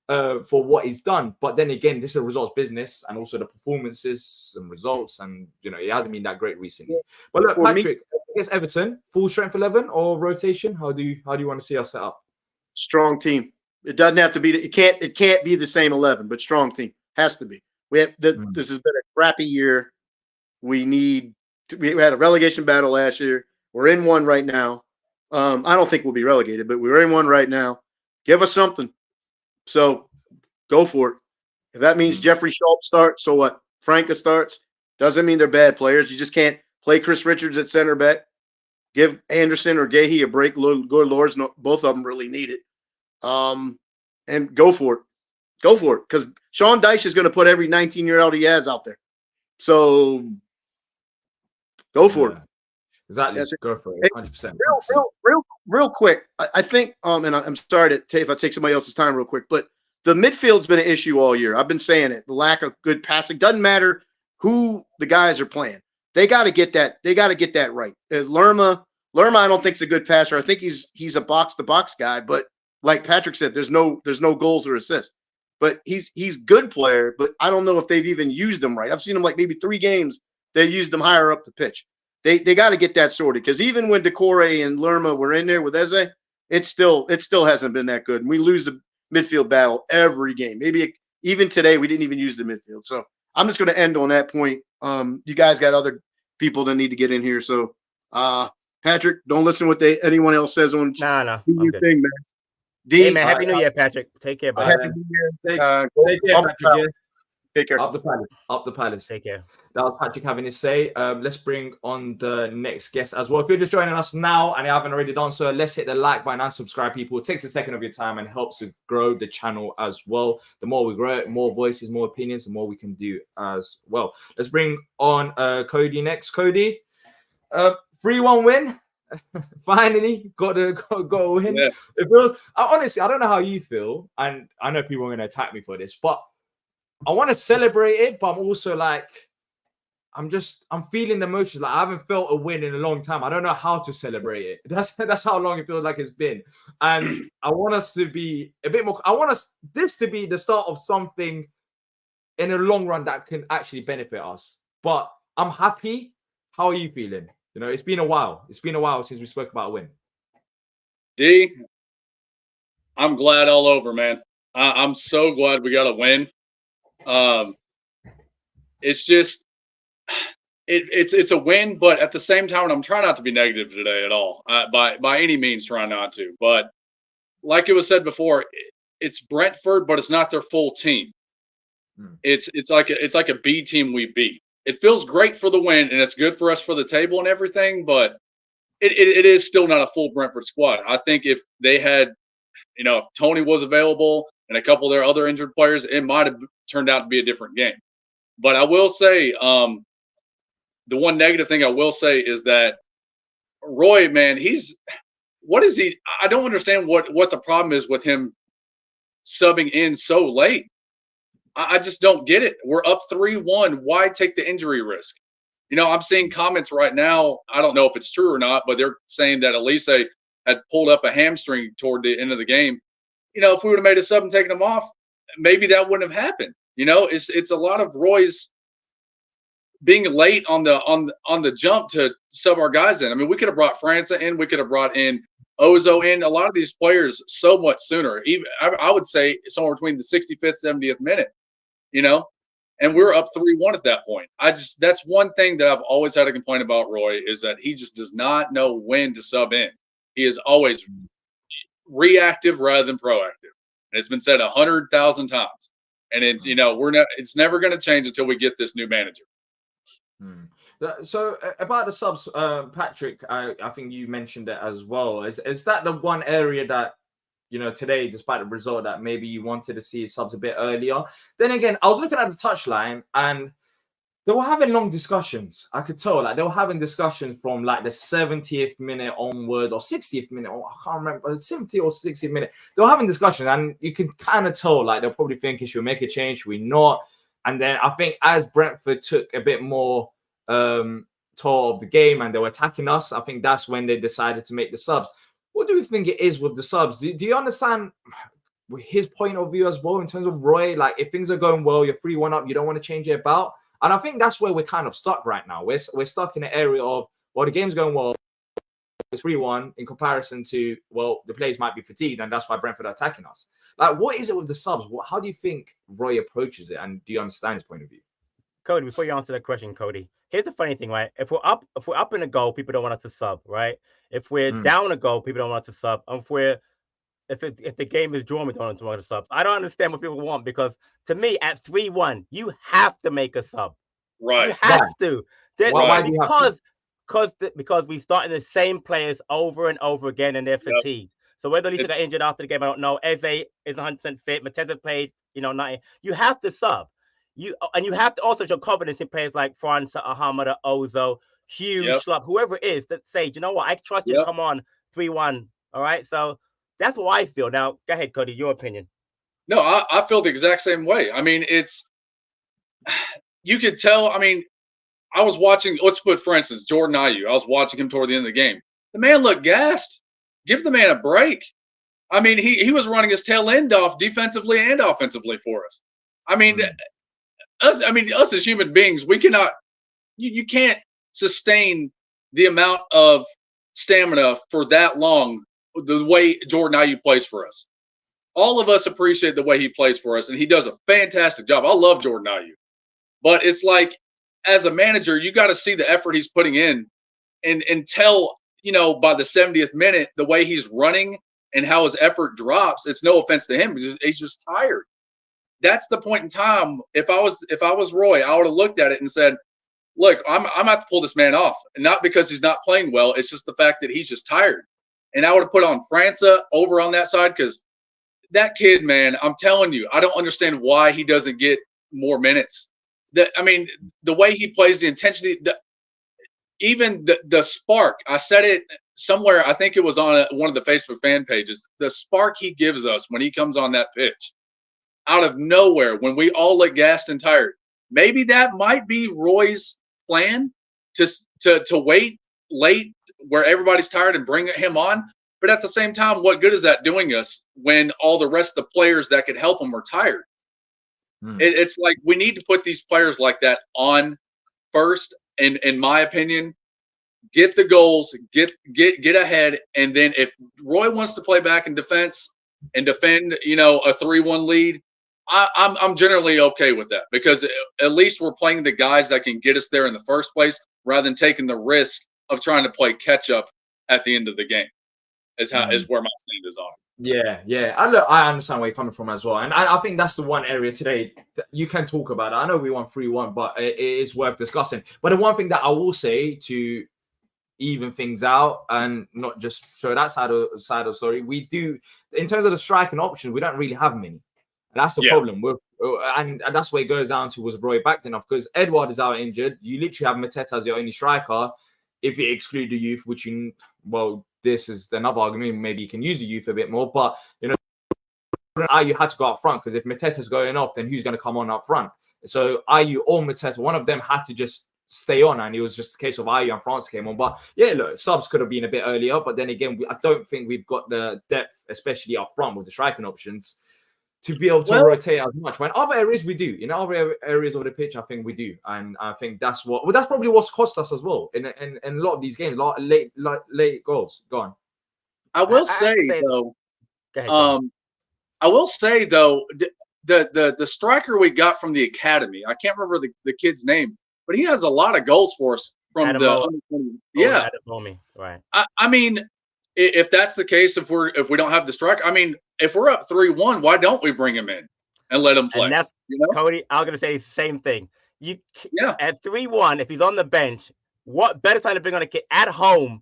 For what he's done. But then again, this is a results business, and also the performances and results, and he hasn't been that great recently. But look, Patrick, against Everton, full strength 11 or rotation? How do you want to see us set up? Strong team. It doesn't have to be. It can't be the same 11, but strong team has to be. This has been a crappy year. We had a relegation battle last year. We're in one right now. I don't think we'll be relegated, but we're in one right now. Give us something. So go for it. If that means Jeffrey Schultz starts, so what? Franca starts. Doesn't mean they're bad players. You just can't play Chris Richards at center back. Give Anderson or Gahey a break. Good Lords, both of them really need it. And go for it. Go for it. Because Sean Dyche is going to put every 19-year-old he has out there. So go for it. Exactly. Yes. Go for it. 100%. Real quick. I think, and I'm sorry if I take somebody else's time real quick, but the midfield's been an issue all year. I've been saying it. The lack of good passing. Doesn't matter who the guys are playing. They got to get that. They got to get that right. Lerma, I don't think is a good passer. I think he's a box-to-box guy, but like Patrick said, there's no goals or assists. But he's good player, but I don't know if they've even used him right. I've seen him like maybe 3 games. They used him higher up the pitch. They got to get that sorted, because even when Decore and Lerma were in there with Eze, it still hasn't been that good. And we lose the midfield battle every game. Maybe even today we didn't even use the midfield. So I'm just going to end on that point. You guys got other people that need to get in here. So Patrick, don't listen to what anyone else says on No. Do your thing, man. Hey man, happy New Year, Patrick. Take care, buddy. Happy New Year. Take care, Patrick. Yeah. Take care. Up the palace. Take care. That was Patrick having his say. Let's bring on the next guest as well. If you're just joining us now and you haven't already done so, let's hit the like button and subscribe, people. It takes a second of your time and helps to grow the channel as well. The more we grow it, more voices, more opinions, the more we can do as well. Let's bring on Cody next. Cody, 3-1 win. Finally got a win. Yes. It feels, honestly, I don't know how you feel, and I know people are going to attack me for this, but I want to celebrate it, but I'm also like, I'm feeling the emotions. Like I haven't felt a win in a long time. I don't know how to celebrate it. That's how long it feels like it's been. And I want us to be a bit more. I want this to be the start of something in a long run that can actually benefit us. But I'm happy. How are you feeling? It's been a while. It's been a while since we spoke about a win. D, I'm glad all over, man. I'm so glad we got a win. It's just, it's a win, but at the same time, and I'm trying not to be negative today at all, by any means, trying not to. But like it was said before, it's Brentford, but it's not their full team. It's like a B team we beat. It feels great for the win, and it's good for us for the table and everything, but it is still not a full Brentford squad. I think if they had, if Tony was available and a couple of their other injured players, it might have turned out to be a different game. But I will say, the one negative thing I will say is that Roy, man, what is he? I don't understand what the problem is with him subbing in so late. I just don't get it. We're up 3-1. Why take the injury risk? I'm seeing comments right now. I don't know if it's true or not, but they're saying that Elise had pulled up a hamstring toward the end of the game. If we would have made a sub and taken him off, maybe that wouldn't have happened. It's a lot of Roy's being late on the jump to sub our guys in. I mean, we could have brought Franca in. We could have brought in Ozo in. A lot of these players so much sooner. Even I would say somewhere between the 65th, 70th minute. And we're up 3-1 at that point. That's one thing that I've always had a complaint about Roy, is that he just does not know when to sub in. He is always reactive rather than proactive. And it's been said 100,000 times. And it's it's never going to change until we get this new manager. So about the subs, Patrick, I think you mentioned it as well. Is that the one area that today, despite the result, that maybe you wanted to see subs a bit earlier? Then again, I was looking at the touchline and they were having long discussions. I could tell, like they were having discussions from like the 70th minute onwards, or 60th minute, or I can't remember, 70th or 60th minute. They were having discussions, and you can kind of tell, like they're probably thinking, should we make a change? Should we not? And then I think as Brentford took a bit more toll of the game and they were attacking us, I think that's when they decided to make the subs. What do you think it is with the subs? Do you understand his point of view as well in terms of Roy? Like, if things are going well, you're 3-1 up, you don't want to change it about. And I think that's where we're kind of stuck right now. We're stuck in the area of, well, the game's going well, it's 3-1 in comparison to, well, the players might be fatigued and that's why Brentford are attacking us. Like, what is it with the subs? How do you think Roy approaches it? And do you understand his point of view? Cody, before you answer that question, Cody, here's the funny thing, right? If we're up in a goal, people don't want us to sub, right? If we're down a goal, people don't want us to sub. And if the game is drawn, we don't want to sub. I don't understand what people want, because to me, at 3-1, you have to make a sub. Right. You have to. Why do you have to? Because we starting the same players over and over again, and they're fatigued. So whether Lisa got injured after the game, I don't know. Eze is 100% fit. Mateta played, 90. You have to sub. You have to also show confidence in players like França, Ahamada, Ozo, Hugh, Schlupp, whoever it is, that say, you know what, I trust you to come on 3-1. All right. So that's what I feel. Now, go ahead, Cody, your opinion. No, I feel the exact same way. I mean, you could tell. I mean, I was watching, let's put, for instance, Jordan Ayew. I was watching him toward the end of the game. The man looked gassed. Give the man a break. I mean, he was running his tail end off defensively and offensively for us. I mean, us as human beings, we cannot, you can't sustain the amount of stamina for that long the way Jordan Ayew plays for us. All of us appreciate the way he plays for us, and he does a fantastic job. I love Jordan Ayew. But it's like, as a manager, you got to see the effort he's putting in and tell, by the 70th minute, the way he's running and how his effort drops. It's no offense to him. He's just tired. That's the point in time. If I was Roy, I would have looked at it and said, look, I'm going to have to pull this man off. And not because he's not playing well. It's just the fact that he's just tired. And I would have put on França over on that side, because that kid, man, I'm telling you, I don't understand why he doesn't get more minutes. The way he plays, the intensity, even the spark. I said it somewhere. I think it was on one of the Facebook fan pages. The spark he gives us when he comes on that pitch, out of nowhere, when we all look gassed and tired. Maybe that might be Roy's plan, to wait late where everybody's tired and bring him on. But at the same time, what good is that doing us when all the rest of the players that could help him are tired? It's like, we need to put these players like that on first, in my opinion. Get the goals, get ahead, and then if Roy wants to play back in defense and defend, a 3-1 lead, I'm generally okay with that, because at least we're playing the guys that can get us there in the first place, rather than taking the risk of trying to play catch up at the end of the game. Is where my stand is on. Yeah. I understand where you're coming from as well. And I think that's the one area today that you can talk about. I know we won 3-1, but it is worth discussing. But the one thing that I will say, to even things out and not just show that side of the story, we do, in terms of the striking options, we don't really have many. And that's the problem. And that's where it goes down to, was Roy backed enough? Because Edouard is out injured. You literally have Mateta as your only striker. If you exclude the youth, which this is another argument. Maybe you can use the youth a bit more, but you had to go up front, because if Mateta's going off, then who's going to come on up front? So Ayew or Mateta, one of them had to just stay on, and it was just a case of Ayew and France came on. But yeah, look, subs could have been a bit earlier, but then again, I don't think we've got the depth, especially up front with the striking options, to be able to rotate as much. When other areas we do, in other areas of the pitch, I think we do, and I think that's probably what's cost us as well in a lot of these games, late goals. Go on. I will say though, the striker we got from the academy, I can't remember the kid's name, but he has a lot of goals for us from right. I mean, if that's the case, if we don't have the striker, I mean, if we're up 3-1, why don't we bring him in and let him play? And that's, Cody, I was going to say the same thing. At 3-1, if he's on the bench, what better time to bring on a kid at home?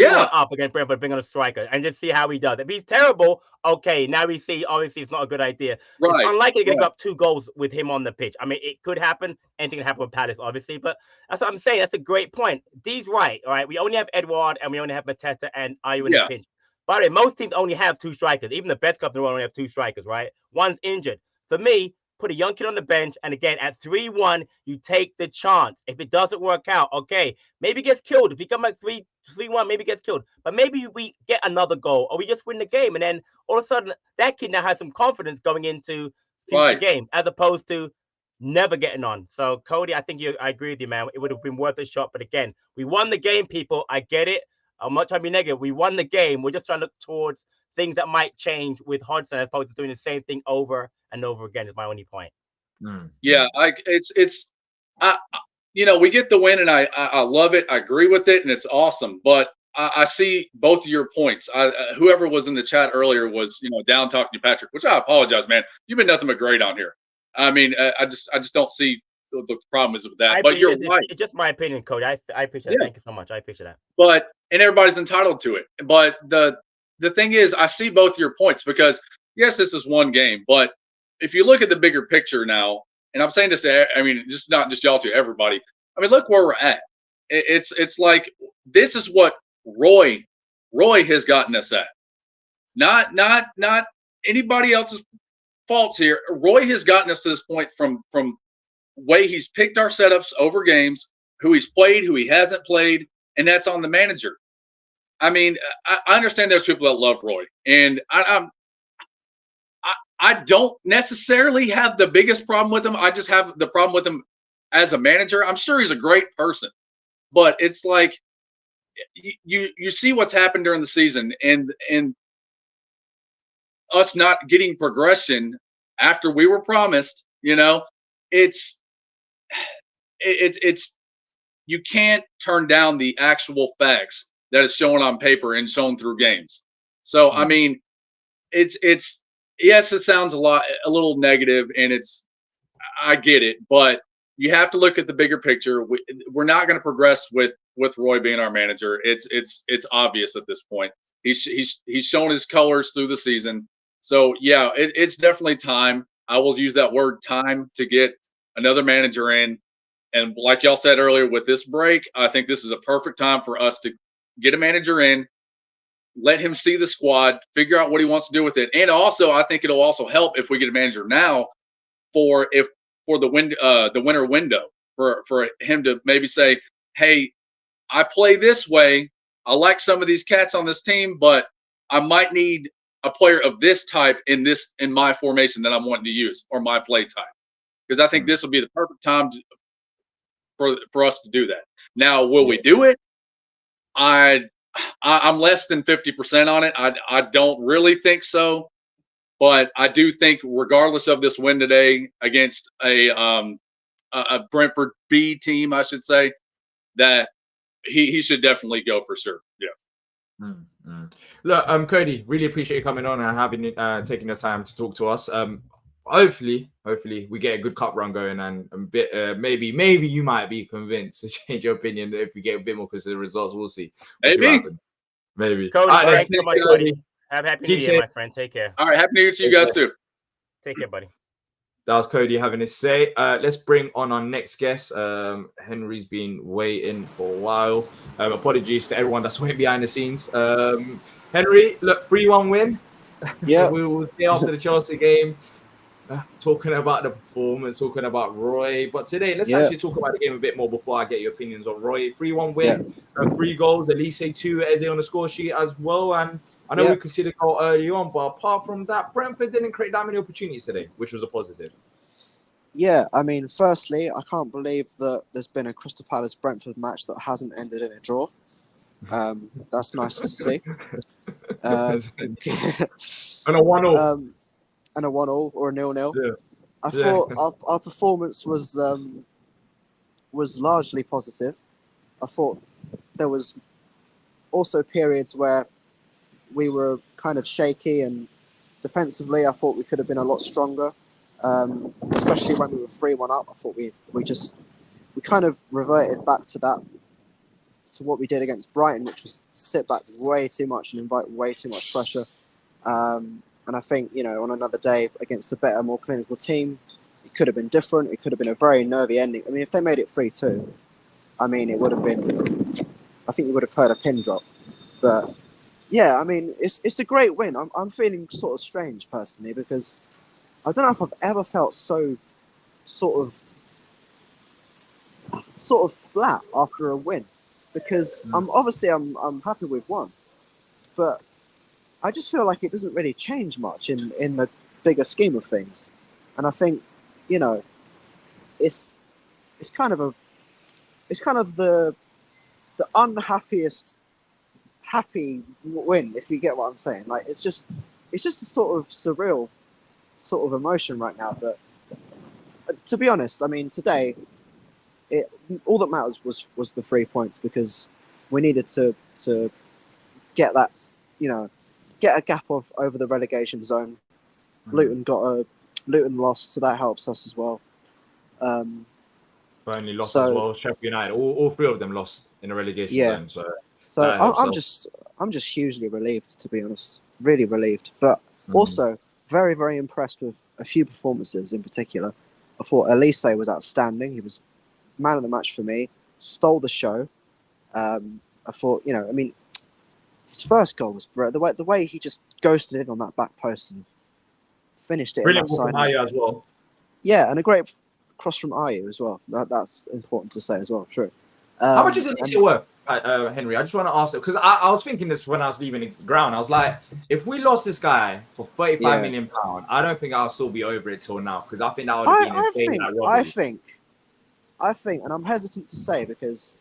Up against Brentford, bring on a striker and just see how he does. If he's terrible, okay, now we see, obviously it's not a good idea. Right. It's unlikely to give up 2 goals with him on the pitch. I mean, it could happen. Anything can happen with Palace, obviously, but that's what I'm saying. That's a great point. Dee's right, all right? We only have Edouard and we only have Mateta and Ayew in the pinch. By the way, most teams only have 2 strikers. Even the best clubs in the world only have 2 strikers, right? One's injured. For me, put a young kid on the bench, and again at 3-1, you take the chance. If it doesn't work out, okay, maybe he gets killed. If he come back 3-1, maybe he gets killed. But maybe we get another goal, or we just win the game, and then all of a sudden that kid now has some confidence going into future games, as opposed to never getting on. So Cody, I agree with you, man. It would have been worth a shot, but again, we won the game, people. I get it. I'm not trying to be negative. We won the game. We're just trying to look towards things that might change with Hodgson, as opposed to doing the same thing over and over again. Is my only point. Yeah, we get the win, and I love it. I agree with it, and it's awesome. But I see both of your points. Whoever was in the chat earlier was, down talking to Patrick, which I apologize, man. You've been nothing but great on here. I mean, I just don't see the problem is with that. But you're right. It's just my opinion, Cody. I appreciate it. Thank you so much. I appreciate that. And everybody's entitled to it. But the thing is, I see both your points, because yes, this is one game, but if you look at the bigger picture now, and I'm saying this just not just y'all, to everybody. I mean, look where we're at. It's like, this is what Roy has gotten us at. Not anybody else's faults here. Roy has gotten us to this point from way he's picked our setups over games, who he's played, who he hasn't played, and that's on the manager. I mean, I understand there's people that love Roy, and I don't necessarily have the biggest problem with him. I just have the problem with him as a manager. I'm sure he's a great person, but it's like, you see what's happened during the season, and us not getting progression after we were promised. It's you can't turn down the actual facts that is shown on paper and shown through games. So I mean, it's yes, it sounds a little negative, and I get it, but you have to look at the bigger picture. We're not going to progress with Roy being our manager. It's obvious at this point. He's shown his colors through the season. So yeah, it's definitely time. I will use that word, time, to get another manager in. And like y'all said earlier, with this break, I think this is a perfect time for us to get a manager in, let him see the squad, figure out what he wants to do with it. And also, I think it'll also help if we get a manager now for the winter window, for him to maybe say, hey, I play this way. I like some of these cats on this team, but I might need a player of this type in my formation that I'm wanting to use, or my play type. Because I think this will be the perfect time for us to do that. Now, will we do it? I'm less than 50% on it. I don't really think so, but I do think, regardless of this win today against a Brentford B team, I should say, that he should definitely go for sure. Yeah. Look, Cody, really appreciate you coming on and having taking the time to talk to us. Hopefully we get a good cup run going, and a bit, maybe you might be convinced to change your opinion if we get a bit more because of the results. We'll see. Maybe. Cody, thanks so much, Cody. Have a happy New Year, my friend. Take care. All right, happy New Year to you guys too. Take care, buddy. That was Cody having his say. Let's bring on our next guest. Henry's been waiting for a while. Apologies to everyone that's waiting behind the scenes. Henry, look, 3-1 win. Yeah. We will see after the Chelsea game. Talking about the performance, talking about Roy. But today, let's actually talk about the game a bit more before I get your opinions on Roy. 3-1 win, 3 goals, at least say 2 as on the score sheet as well. And I know we considered goal early on, but apart from that, Brentford didn't create that many opportunities today, which was a positive. Yeah, I mean, firstly, I can't believe that there's been a Crystal Palace Brentford match that hasn't ended in a draw. That's nice to see. And a 1-0. And a 1-0 or a 0-0. Yeah. I thought our performance was largely positive. I thought there was also periods where we were kind of shaky, and defensively I thought we could have been a lot stronger, especially when we were 3-1 up. I thought we kind of reverted back to what we did against Brighton, which was sit back way too much and invite way too much pressure. And I think, on another day against a better, more clinical team, it could have been different. It could have been a very nervy ending. I mean, if they made it 3-2, I mean, it would have been, I think you would have heard a pin drop. But yeah, I mean, it's a great win. I'm feeling sort of strange personally, because I don't know if I've ever felt so sort of flat after a win, because I'm happy with one, but I just feel like it doesn't really change much in the bigger scheme of things, and I think, you know, it's kind of the unhappiest happy win, if you get what I'm saying. Like it's just a sort of surreal sort of emotion right now. But to be honest, I mean, today, all that matters was the 3 points, because we needed to get that, you know, get a gap of over the relegation zone. Luton lost, so that helps us as well. Burnley lost as well. Sheffield United, all three of them lost in the relegation zone. So I'm just hugely relieved, to be honest. Really relieved, but also very, very impressed with a few performances in particular. I thought Elise was outstanding. He was man of the match for me. Stole the show. I thought, you know, I mean, his first goal was brilliant. The way he just ghosted in on that back post and finished it. Brilliant in that from Ayew as well. Yeah, and a great cross from Ayew as well. That's important to say as well. True. How much is Elise worth, Henry? I just want to ask it, because I was thinking this when I was leaving the ground. I was like, if we lost this guy for £35 million, I don't think I'll still be over it till now, because I think that would have been insane. I think, and I'm hesitant to say because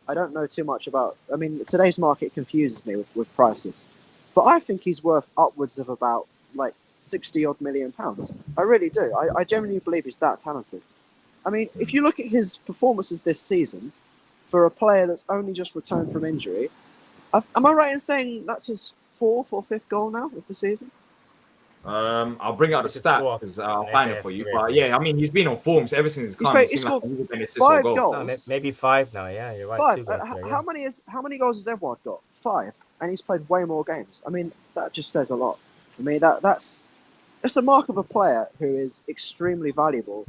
I don't know too much about. I mean, today's market confuses me with prices, but I think he's worth upwards of about like 60 odd million pounds. I really do. I genuinely believe he's that talented. I mean, if you look at his performances this season, for a player that's only just returned from injury, am I right in saying that's his 4th or 5th goal now of the season? I'll bring out the stat because I'll find it for you. But yeah, I mean, he's been on form ever since he's come. He's scored 5 goals. No, maybe 5 now. Yeah, you're right. 5. How many goals has Edouard got? 5, and he's played way more games. I mean, that just says a lot for me. That's a mark of a player who is extremely valuable.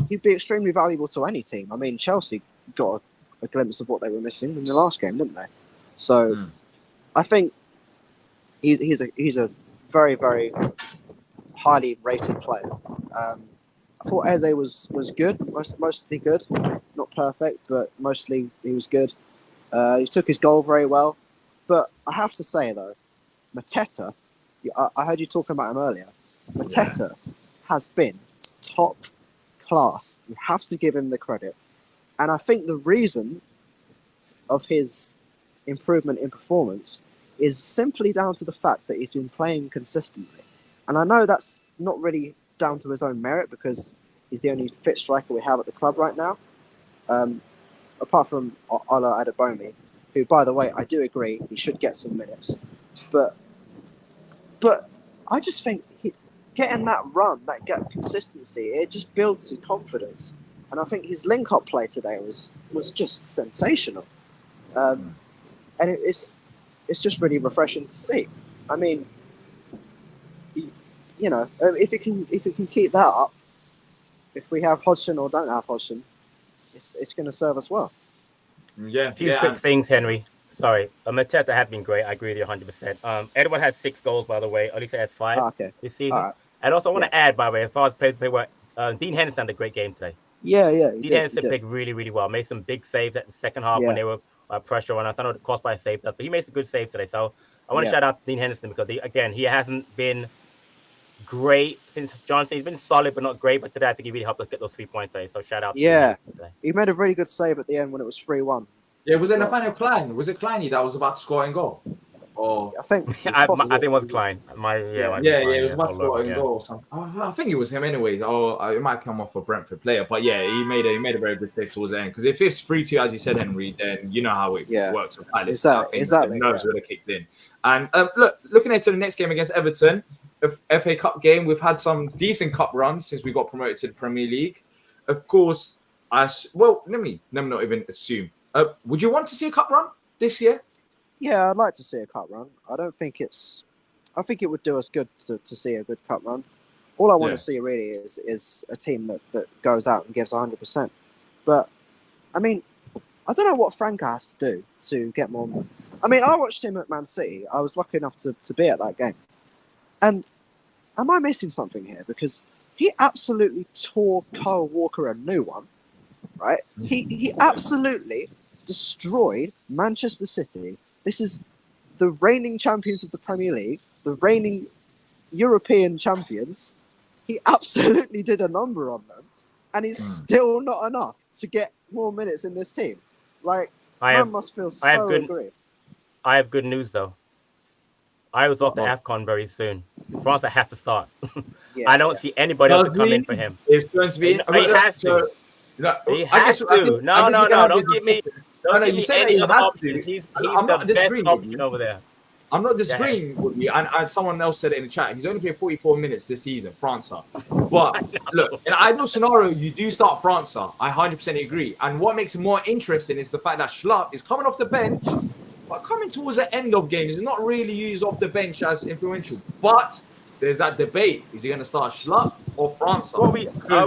He'd be extremely valuable to any team. I mean, Chelsea got a glimpse of what they were missing in the last game, didn't they? So, I think he's a very, very highly rated player. I thought Eze was good, mostly good, not perfect, but mostly he was good. He took his goal very well, but I have to say though, Mateta, I heard you talking about him earlier. Mateta has been top class. You have to give him the credit, and I think the reason of his improvement in performance is simply down to the fact that he's been playing consistently. And I know that's not really down to his own merit, because he's the only fit striker we have at the club right now, apart from Ola Adebayomi, who, by the way, I do agree he should get some minutes. But I just think getting that run, that consistency, it just builds his confidence. And I think his link-up play today was just sensational. And it's just really refreshing to see. I mean, you know, if it can keep that up, if we have Hodgson or don't have Hodgson, it's going to serve us well. Yeah. A few quick things, Henry. Sorry, Mateta had been great. I agree with you 100%. Edouard has 6 goals, by the way. Olisa has 5 this season. Right. And also, I want to add, by the way, as far as players play, Dean Henderson had a great game today. Yeah. Dean Henderson played really, really well. Made some big saves at the second half when they were pressure on us. I know the crossbar saved us, but he made some good saves today. So I want to shout out Dean Henderson, because he hasn't been great since Johnson. He's been solid but not great, but today I think he really helped us get those 3 points today. So shout out to him today. He made a really good save at the end when it was 3-1. Yeah, was it Nathaniel Klein? Was it Kleiny that was about to score in goal? Or I think I think it was Klein. It was about to score in goal or something. I think it was him anyway. Or it might come off a Brentford player, but yeah, he made a very good save towards the end. Because if it's 3-2, as you said, Henry, then you know how it works with Palace. Exactly. The nerves would have kicked in. And looking into the next game against Everton, FA Cup game, we've had some decent cup runs since we got promoted to the Premier League. Of course, let me not even assume. Would you want to see a cup run this year? Yeah, I'd like to see a cup run. I think it would do us good to see a good cup run. All I want to see really is a team that goes out and gives 100%. But I mean, I don't know what Franca has to do to get more. I mean, I watched him at Man City. I was lucky enough to be at that game, and am I missing something here? Because he absolutely tore Kyle Walker a new one, right? He absolutely destroyed Manchester City. This is the reigning champions of the Premier League, the reigning European champions. He absolutely did a number on them, and he's still not enough to get more minutes in this team. Like, man must feel so aggrieved. I have good news though. I was off the AFCON very soon. France has to start. I don't see anybody else to come in for him. It's going to be. He has to. He has to. No. Don't give me. Don't give me any other options. He's the best option over there. I'm not disagreeing with you, and someone else said it in the chat. He's only played 44 minutes this season, França. But look, in an ideal scenario, you do start França. I 100% agree. And what makes it more interesting is the fact that Schlupp is coming off the bench, but coming towards the end of games. He's not really used off the bench as influential. But there's that debate: is he going to start Schlupp or França? Are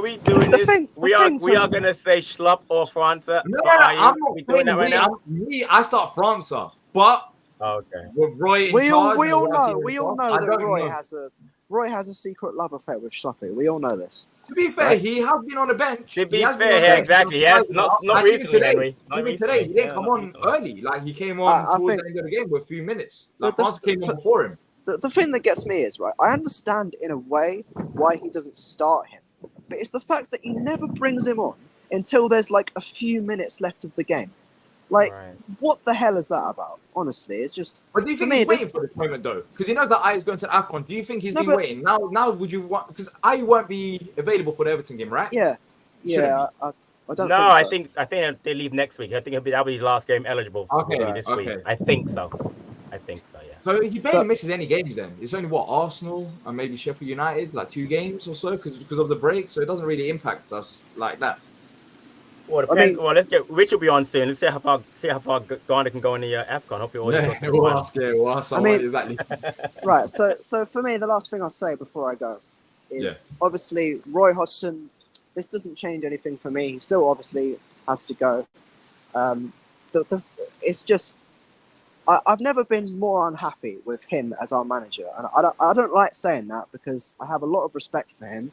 we doing this? We are going to say Schlupp or França. No, I'm not doing that right now. I start França, but. Okay. With Roy we all know that Roy has a secret love affair with Schluppy. We all know this. To be fair, he has been on the bench. To be fair, exactly. He has not recently, Henry. Even today, he didn't come on early. Like, he came on towards the end of the game with a few minutes. Like, France came on before him. The thing that gets me is, right, I understand in a way why he doesn't start him, but it's the fact that he never brings him on until there's like a few minutes left of the game. Like, what the hell is that about? Honestly, it's just. But do you think he's waiting for this moment though? Because he knows that I is going to AFCON. Do you think he's been waiting? Now, would you want? Because I won't be available for the Everton game, right? Yeah. I don't. No, I think they leave next week. I think that'll be his last game eligible. This week. I think so. Yeah. So he barely misses any games then. It's only Arsenal and maybe Sheffield United, like 2 games or so, because of the break. So it doesn't really impact us like that. Well, let's get Rich will be on soon. Let's see how far Ghana can go in the AFCON. Hope we'll ask exactly. Right. So for me, the last thing I'll say before I go is obviously Roy Hodgson. This doesn't change anything for me. He still obviously has to go. It's just I've never been more unhappy with him as our manager, and I don't like saying that because I have a lot of respect for him.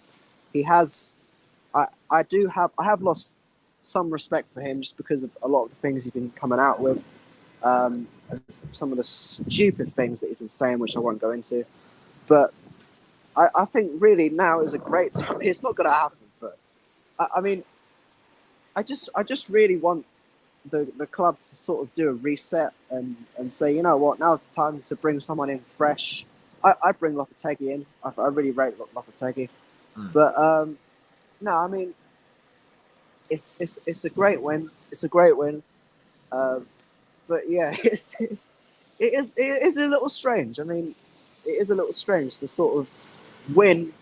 He has. I have lost some respect for him just because of a lot of the things he's been coming out with, some of the stupid things that he's been saying, which I won't go into. But I think really now is a great time. It's not going to happen, but I mean, I just really want the club to sort of do a reset and say, you know what, now's the time to bring someone in fresh. I bring Lopetegui in. I really rate Lopetegui, but no, I mean. It's a great win. It's a great win, but yeah, it is a little strange. I mean, it is a little strange to sort of win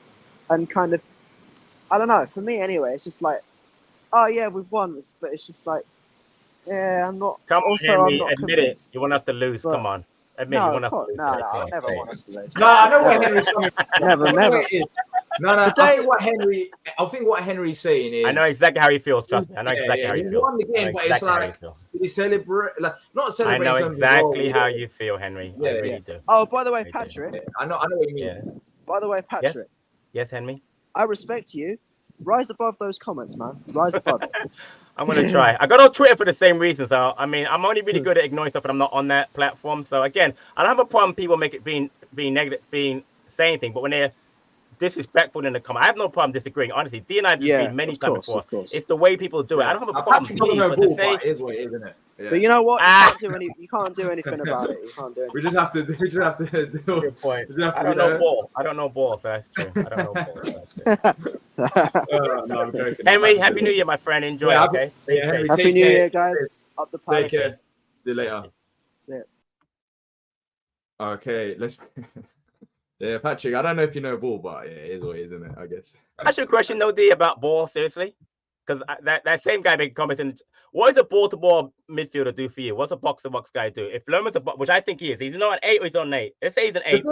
and kind of, I don't know. For me, anyway, it's just like, oh yeah, we've won, but it's just like, yeah, I'm not. Come on, also, Henry, I'm not admit convinced. it. You want us to lose? Come on, admit you want us to lose. No, I never want us to lose. No, I know where Henry's coming from. Never. No. I think what Henry's saying is. I know exactly how he feels. Trust me, I know exactly how he feels. He won the game, but it's like he celebrate, like not celebrate. I know exactly how you feel, Henry. I really do. Oh, by the way, Patrick. I know what you mean. Yeah. By the way, Patrick. Yes, Henry. I respect you. Rise above those comments, man. Rise above it. I'm gonna try. I got on Twitter for the same reason. So I mean, I'm only really good at ignoring stuff, and I'm not on that platform. So again, I don't have a problem people being negative, saying anything, but when they're disrespectful in the comment, I have no problem disagreeing. Honestly, D and I have disagreed many times before. It's the way people do it. I don't have a problem. It is what it is, isn't it? Yeah. But you know what? You can't do anything about it. You can't do anything. We just have to. Good point. I don't know ball. I don't know ball. So that's true. I don't know ball. Henry, happy New Year, my friend. Enjoy. Okay. Henry, happy New Year, guys. Up the palace. Take care. See you later. See it. Okay, let's. Yeah, Patrick, I don't know if you know ball, but yeah, it is what it is, isn't it? I guess. That's your question, though, D, about ball, seriously? because that same guy making comments in. What does a ball-to-ball midfielder do for you? What's a box-to-box guy do? If Lerman's which I think he is, he's not an 8 or he's on an 8. Let's say he's an 8.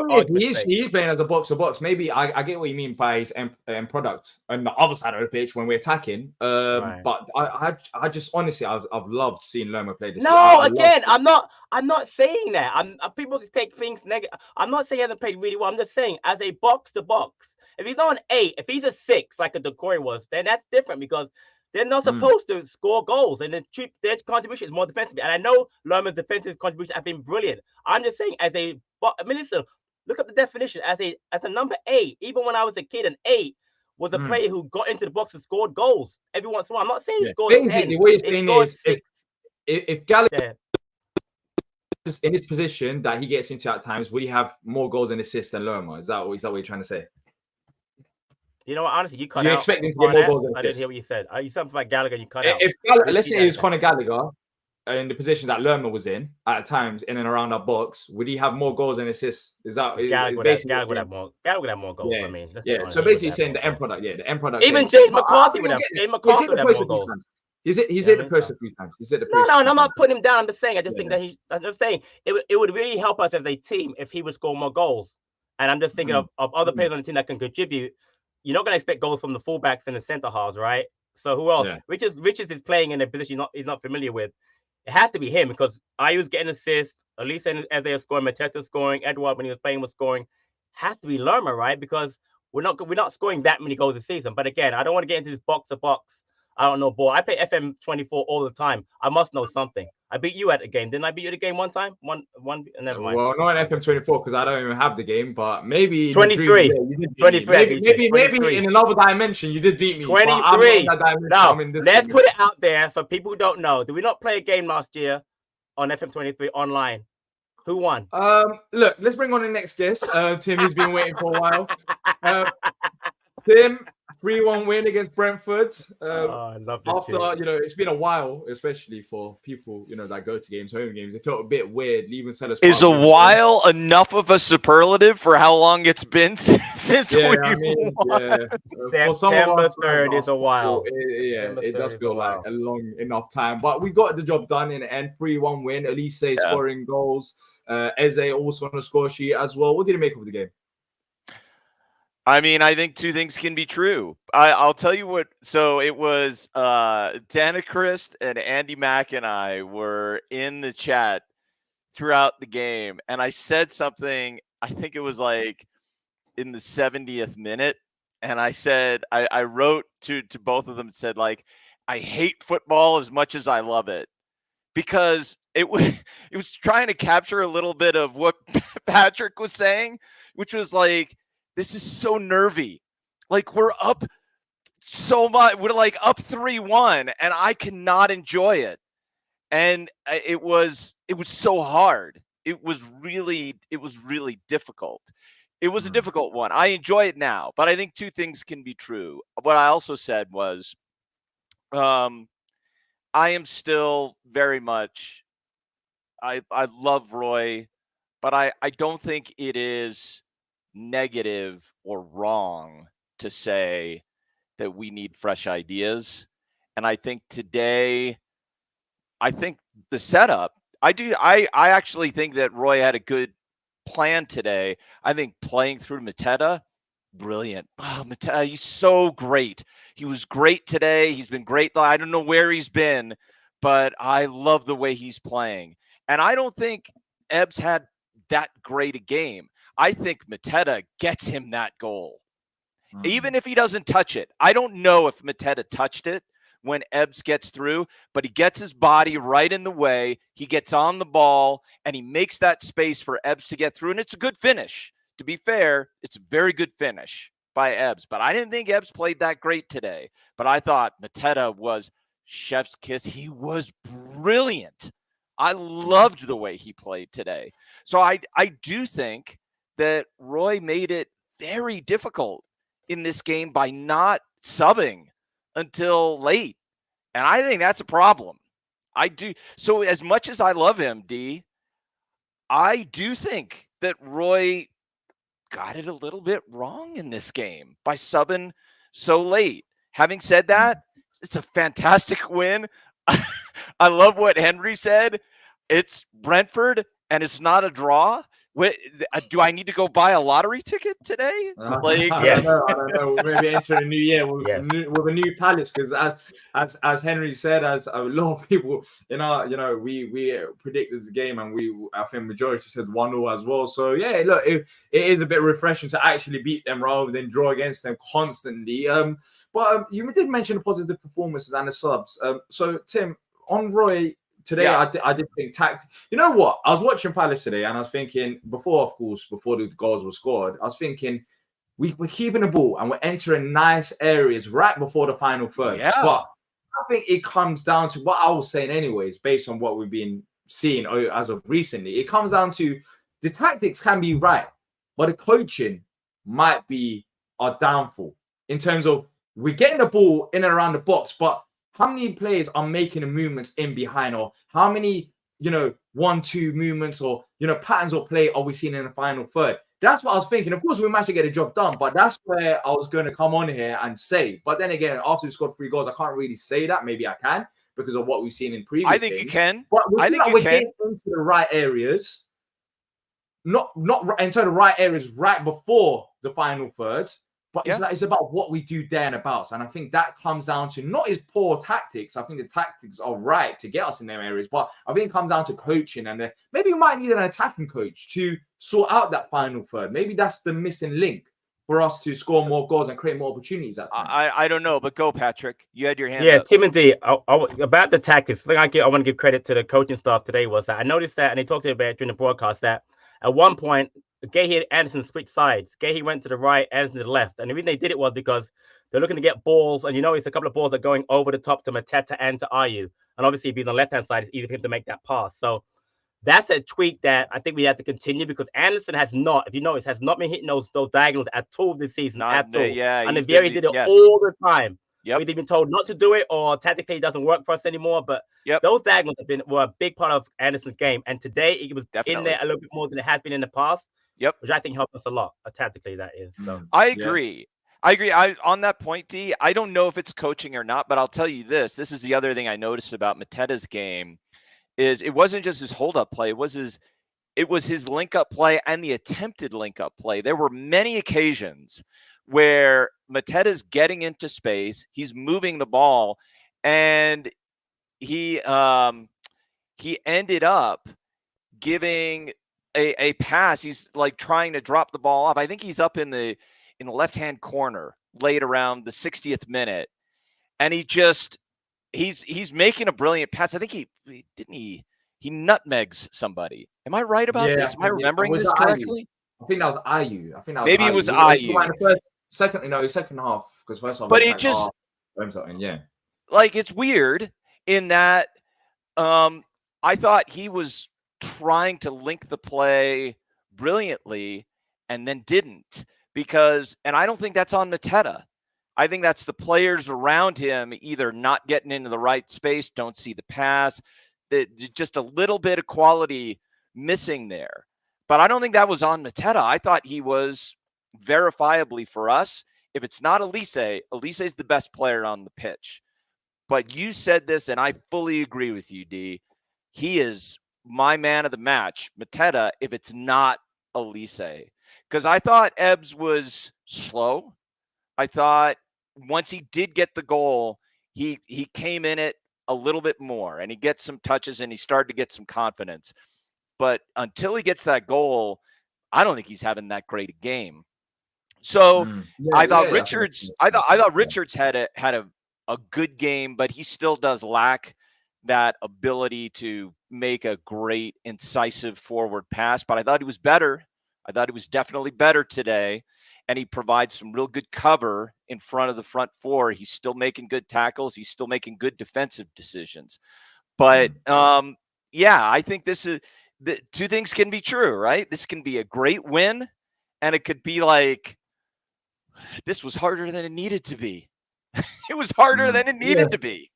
He's playing as a box-to-box. Maybe I get what you mean by his end product on the other side of the pitch when we're attacking. Right. But I just honestly I've loved seeing Lerma play this. No, again, I'm not saying that. People take things negative. I'm not saying he hasn't played really well. I'm just saying as a box-to-box. If he's on 8, if he's a 6 like a Decore was, then that's different because they're not supposed to score goals, and their contribution is more defensive. And I know Lerman's defensive contributions have been brilliant. I'm just saying, listen, look at the definition as a number 8. Even when I was a kid, an 8 was a player who got into the box and scored goals every once in a while. I'm not saying he scored 10. The way he's saying is 6. if Gallagher is in this position that he gets into at times, would he have more goals and assists than Lerma? Is that what you're trying to say? You know what? Honestly, you cut out. You expect him to get more goals than I didn't hear what you said. You said something like Gallagher. You cut out. Let's say it was Conor Gallagher in the position that Lerma was in at times, in and around our box. Would he have more goals and assists? Is that Gallagher would have more? Gallagher would have more goals. I mean, So basically, saying the end product. Yeah, the end product. Even James McCarthy would have. James McCarthy would have more goals. He's hit the post a few times. No, I'm not putting him down. I'm just saying. I just think that I'm just saying it would really help us as a team if he would score more goals. And I'm just thinking of other players on the team that can contribute. You're not going to expect goals from the fullbacks and the centre halves, right? So who else? Yeah. Richards is playing in a position he's not familiar with. It has to be him because I was getting assists. Elise as they are scoring, Mateta scoring, Edward when he was playing was scoring. Has to be Lerma, right? Because we're not scoring that many goals this season. But again, I don't want to get into this box to box. I don't know ball. I play FM24 all the time. I must know something. I beat you at the game. Didn't I beat you at the game one time? Never mind. Well, not in FM24 because I don't even have the game, but maybe 23. You did 23. Maybe in another dimension you did beat me. 23. Now, let's put it out there for people who don't know. Did we not play a game last year on FM23 online? Who won? Look, let's bring on the next guest. Tim has been waiting for a while. Tim, 3-1 win against Brentford. I love this after game. It's been a while, especially for people that go to games, home games. It felt a bit weird leaving Sellers. Is a while enough of a superlative for how long it's been since we won? September 3rd is a while. It does feel like a long enough time. But we got the job done in the end. 3-1 win. Elise scoring goals. Eze also on the score sheet as well. What did you make of the game? I mean, I think two things can be true. I'll tell you what. So it was Dana Christ and Andy Mack and I were in the chat throughout the game. And I said something, I think it was like in the 70th minute. And I said, I wrote to both of them and said, like, I hate football as much as I love it. Because it was trying to capture a little bit of what Patrick was saying, which was like, this is so nervy. Like we're up so much. We're like up 3-1 and I cannot enjoy it. And it was so hard. It was really difficult. It was a difficult one. I enjoy it now, but I think two things can be true. What I also said was, I am still very much, I love Roy, but I don't think it is negative or wrong to say that we need fresh ideas. And I think today, the setup, I actually think that Roy had a good plan today. I think playing through Mateta, brilliant. Oh, Mateta, he's so great. He was great today. He's been great. I don't know where he's been, but I love the way he's playing. And I don't think Ebbs had that great a game. I think Mateta gets him that goal. Even if he doesn't touch it. I don't know if Mateta touched it when Ebbs gets through, but he gets his body right in the way. He gets on the ball, and he makes that space for Ebbs to get through, and it's a good finish. To be fair, it's a very good finish by Ebbs, but I didn't think Ebbs played that great today. But I thought Mateta was chef's kiss. He was brilliant. I loved the way he played today. So I do think that Roy made it very difficult in this game by not subbing until late. And I think that's a problem. I do. So as much as I love him, D, I do think that Roy got it a little bit wrong in this game by subbing so late. Having said that, It's a fantastic win. I love what Henry said. It's Brentford and it's not a draw. Do I need to go buy a lottery ticket today? Like, I don't know. Maybe enter a new year with Yeah. with a new palace, because as Henry said, as a lot of people we predicted the game, and I think majority said 1-0 as well. So yeah, look, it is a bit refreshing to actually beat them rather than draw against them constantly. But you did mention the positive performances and the subs. So Tim, on Roy. Today, Yeah. I did think You know what? I was watching Palace today, and I was thinking, before the goals were scored, I was thinking, we're keeping the ball and we're entering nice areas right before the final third. Yeah. But I think it comes down to what I was saying anyways, based on what we've been seeing as of recently. It comes down to the tactics can be right, but the coaching might be our downfall in terms of we're getting the ball in and around the box, but how many players are making the movements in behind, or how many, 1-2 movements or, patterns of play are we seeing in the final third? That's what I was thinking. Of course, we managed to get the job done, but that's where I was going to come on here and say. But then again, after we scored 3 goals, I can't really say that. Maybe I can because of what we've seen in previous I think games. you can. But I think we're you can. getting into the right areas, not into the right areas right before the final third. But it's about what we do there and abouts. And I think that comes down to not his poor tactics. I think the tactics are right to get us in them areas. But I think it comes down to coaching. And maybe we might need an attacking coach to sort out that final third. Maybe that's the missing link for us to score more goals and create more opportunities at times. I don't know, but go, Patrick. You had your hand Yeah, up. Timothy, about the tactics, the thing I want to give credit to the coaching staff today was that I noticed that, and they talked about it during the broadcast, that at one point, Gahey and Anderson switched sides. Gahey went to the right, Anderson to the left. And the reason they did it was because they're looking to get balls. And it's a couple of balls that are going over the top to Mateta and to Ayew. And obviously, being on the left-hand side, it's easy for him to make that pass. So that's a tweak that I think we have to continue, because Anderson has not, if you notice, has not been hitting those diagonals at all this season. At all. Yeah, and Vieri did it all the time. Yep. We've been told not to do it, or tactically it doesn't work for us anymore. But those diagonals were a big part of Anderson's game. And today it was in there a little bit more than it has been in the past. Yep. Which I think helped us a lot, tactically, that is. So. I agree. I agree. On that point, D, I don't know if it's coaching or not, but I'll tell you this. This is the other thing I noticed about Mateta's game, is it wasn't just his hold-up play. It was his link-up play and the attempted link-up play. There were many occasions where Mateta's getting into space, he's moving the ball, and he ended up giving a pass. He's like trying to drop the ball off. I think he's up in the left-hand corner late around the 60th minute. And he's making a brilliant pass. I think he nutmegs somebody. Am I right about this? Am I remembering this correctly? I think that was Ayew. Maybe it was Ayew. Second half, because first half. But it just like, it's weird in that I thought he was trying to link the play brilliantly and then didn't, and I don't think that's on Mateta. I think that's the players around him either not getting into the right space, don't see the pass, just a little bit of quality missing there. But I don't think that was on Mateta. I thought he was verifiably, for us, if it's not Elise is the best player on the pitch. But you said this, and I fully agree with you, D. He is my man of the match, Mateta, if it's not Elise. Because I thought Ebbs was slow. I thought once he did get the goal, he came in it a little bit more, and he gets some touches, and he started to get some confidence. But until he gets that goal, I don't think he's having that great a game. So I thought Richards had a good game, but he still does lack that ability to make a great incisive forward pass. But I thought he was better. I thought he was definitely better today, and he provides some real good cover in front of the front four. He's still making good tackles. He's still making good defensive decisions. But I think this is the two things can be true, right? This can be a great win, and it could be like, this was harder than it needed to be. It was harder than it needed to be.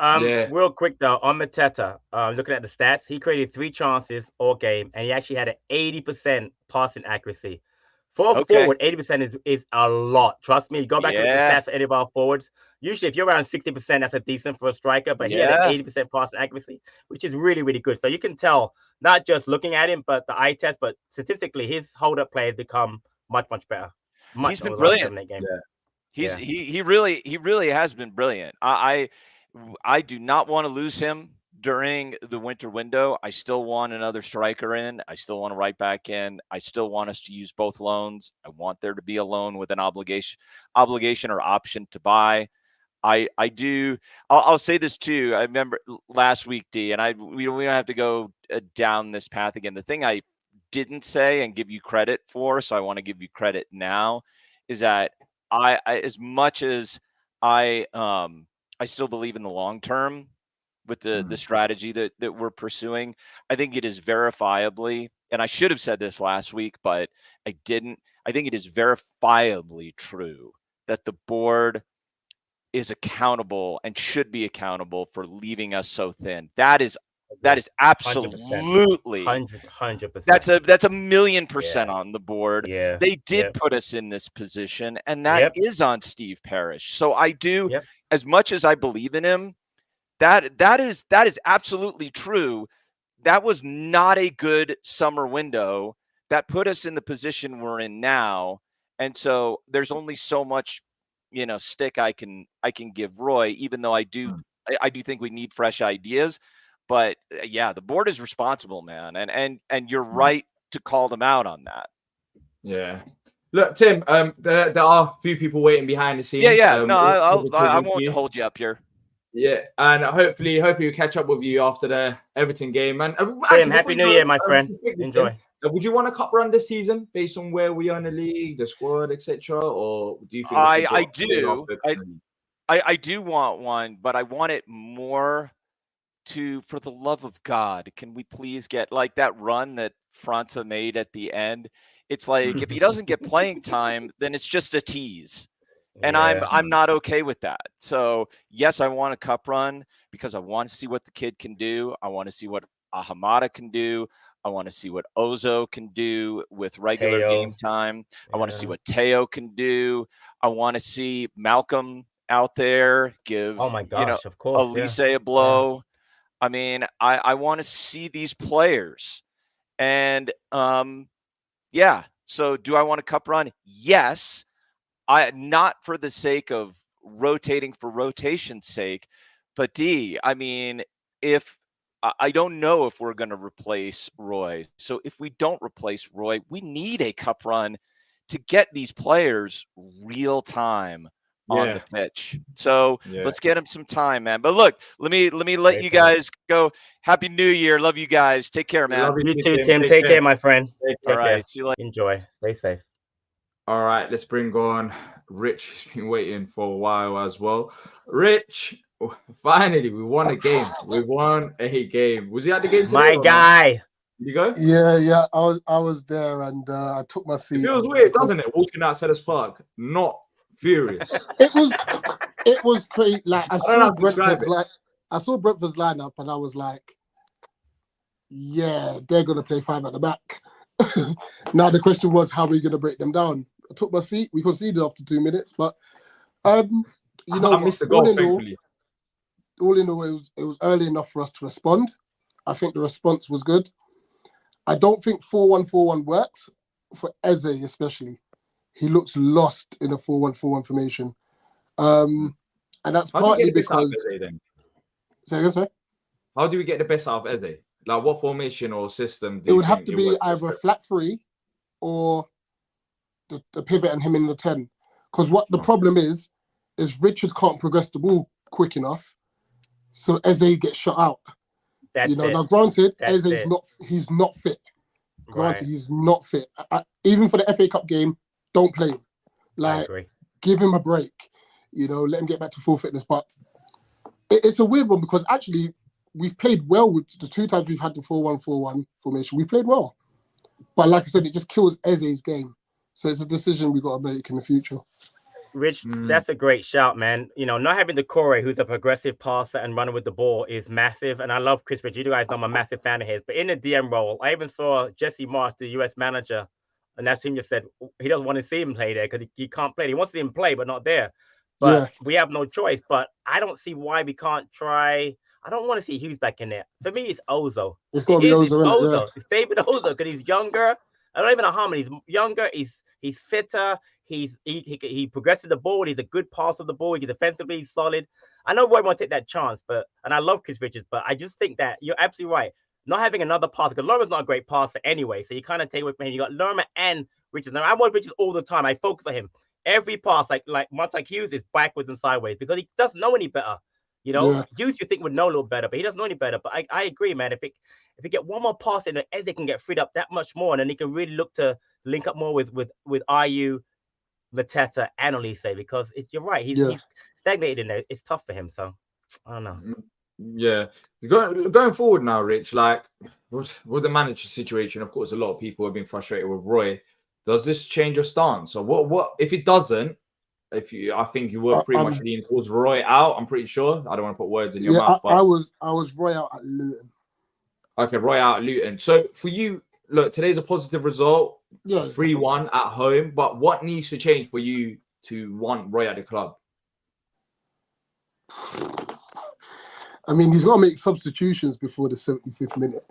Real quick though, on Mateta, looking at the stats, he created 3 chances all game, and he actually had an 80% passing accuracy. For a forward, 80% is a lot. Trust me. Go back and look at the stats for any of our forwards. Usually, if you're around 60%, that's a decent for a striker. But he had Yeah. an 80% passing accuracy, which is really, really good. So you can tell, not just looking at him, but the eye test, but statistically, his hold-up play has become much, much better. He's been brilliant. Games. Yeah. He really has been brilliant. I do not want to lose him during the winter window. I still want another striker in. I still want a right back in. I still want us to use both loans. I want there to be a loan with an obligation or option to buy. I do. I'll say this too. I remember last week, D, and we don't have to go down this path again. The thing I didn't say and give you credit for, so I want to give you credit now, is that I as much as I still believe in the long term with the strategy that we're pursuing. I think it is verifiably, and I should have said this last week, but I didn't. I think it is verifiably true that the board is accountable and should be accountable for leaving us so thin. That is absolutely 100%. That's a 1,000,000% on the board. Yeah. They did put us in this position, and that is on Steve Parrish. So I do, as much as I believe in him, that is absolutely true. That was not a good summer window that put us in the position we're in now. And so there's only so much, stick I can give Roy, even though I do think we need fresh ideas. But yeah, the board is responsible, man, and you're right to call them out on that. Yeah. Look, Tim, there are a few people waiting behind the scenes. Yeah. No, I won't hold you up here. Yeah, and hopefully we'll catch up with you after the Everton game. And Tim, Happy New Year, my friend. Enjoy. Would you want a cup run this season based on where we are in the league, the squad, etc., or do you think I do want one, but I want it more for the love of God, can we please get like that run that França made at the end? It's like if he doesn't get playing time, then it's just a tease. And I'm not okay with that. So yes, I want a cup run because I want to see what the kid can do. I want to see what Ahamada can do. I want to see what Ozo can do with regular game time. I want to see what Teo can do. I want to see Malcolm out there give of course, Elise a blow. I mean, I want to see these players. And so do I want a cup run? Yes. Not for the sake of rotating for rotation's sake, but D, I mean, if I don't know if we're going to replace Roy. So if we don't replace Roy, we need a cup run to get these players real time on the pitch. So let's get them some time, man. But look, let me let you guys go. Happy New Year. Love you guys. Take care, man. You too, Tim. Take care, my friend. All right. See you later. Enjoy. Stay safe. All right, let's bring on Rich. He's been waiting for a while as well. Rich, finally, we won a game. We won a game. Was he at the game today? My guy. Did you go? Yeah. I was there and I took my seat. It feels weird, doesn't it? Walking outside the Spark, not furious. It was crazy. Like I saw Brentford's lineup and I was like, yeah, they're gonna play 5 at the back. Now the question was, how are we gonna break them down? I took my seat. We conceded after 2 minutes, but I missed the goal. All in all, it was early enough for us to respond. I think the response was good. I don't think 4-1-4-1 works for Eze especially. He looks lost in a 4-1-4-1 formation, and that's partly because. Say. How do we get the best out of Eze? Like what formation or system? It would have to be either a flat 3 or the pivot and him in the 10. Because what the problem is Richards can't progress the ball quick enough, so Eze gets shut out. Now granted, Eze's he's not fit. Granted, he's not fit. Even for the FA Cup game, don't play him. Like, give him a break. Let him get back to full fitness. But it's a weird one because actually we've played well with the 2 times we've had the 4-1-4-1 formation. We've played well. But like I said, it just kills Eze's game. So it's a decision we've got to make in the future. Rich, that's a great shout, man. Not having the Corey, who's a progressive passer and runner with the ball, is massive. And I love Chris Rich. You guys know I'm a massive fan of his. But in the DM role, I even saw Jesse Marsh, the US manager, and that team just said he doesn't want to see him play there because he can't play. He wants to see him play, but not there. but we have no choice. But I don't see why we can't try. I don't want to see Hughes back in there. For me, it's Ozo. It's got to be Ozo, It's isn't it? Ozo. It's David Ozo because he's younger. I don't even know how many. He's younger. He's fitter. He progresses the ball. He's a good passer of the ball. He's defensively he's solid. I know Roy won't take that chance, and I love Chris Richards, but I just think that you're absolutely right. Not having another passer, because Lorimer's not a great passer anyway, so you kind of take away from him. You got Lorimer and Richards. Now I watch Richards all the time. I focus on him. Every pass, much like Hughes, is backwards and sideways because he doesn't know any better. You know, Hughes you think would know a little better, but he doesn't know any better. But I agree, man. If he get one more pass in, Eze can get freed up that much more, and then he can really look to link up more with Ayew, Mateta, and Olise, because you're right. He's stagnated in there. It's tough for him. So I don't know. Yeah, going forward now, Rich. Like with the manager situation, of course, a lot of people have been frustrated with Roy. Does this change your stance, or what? If it doesn't, I think you were pretty much leaning towards Roy out. I'm pretty sure. I don't want to put words in your mouth. But I was Roy out at Luton. Okay, Roy out at Luton. So for you, look, today's a positive result. 3-1 at home. But what needs to change for you to want Roy at the club? I mean, he's got to make substitutions before the 75th minute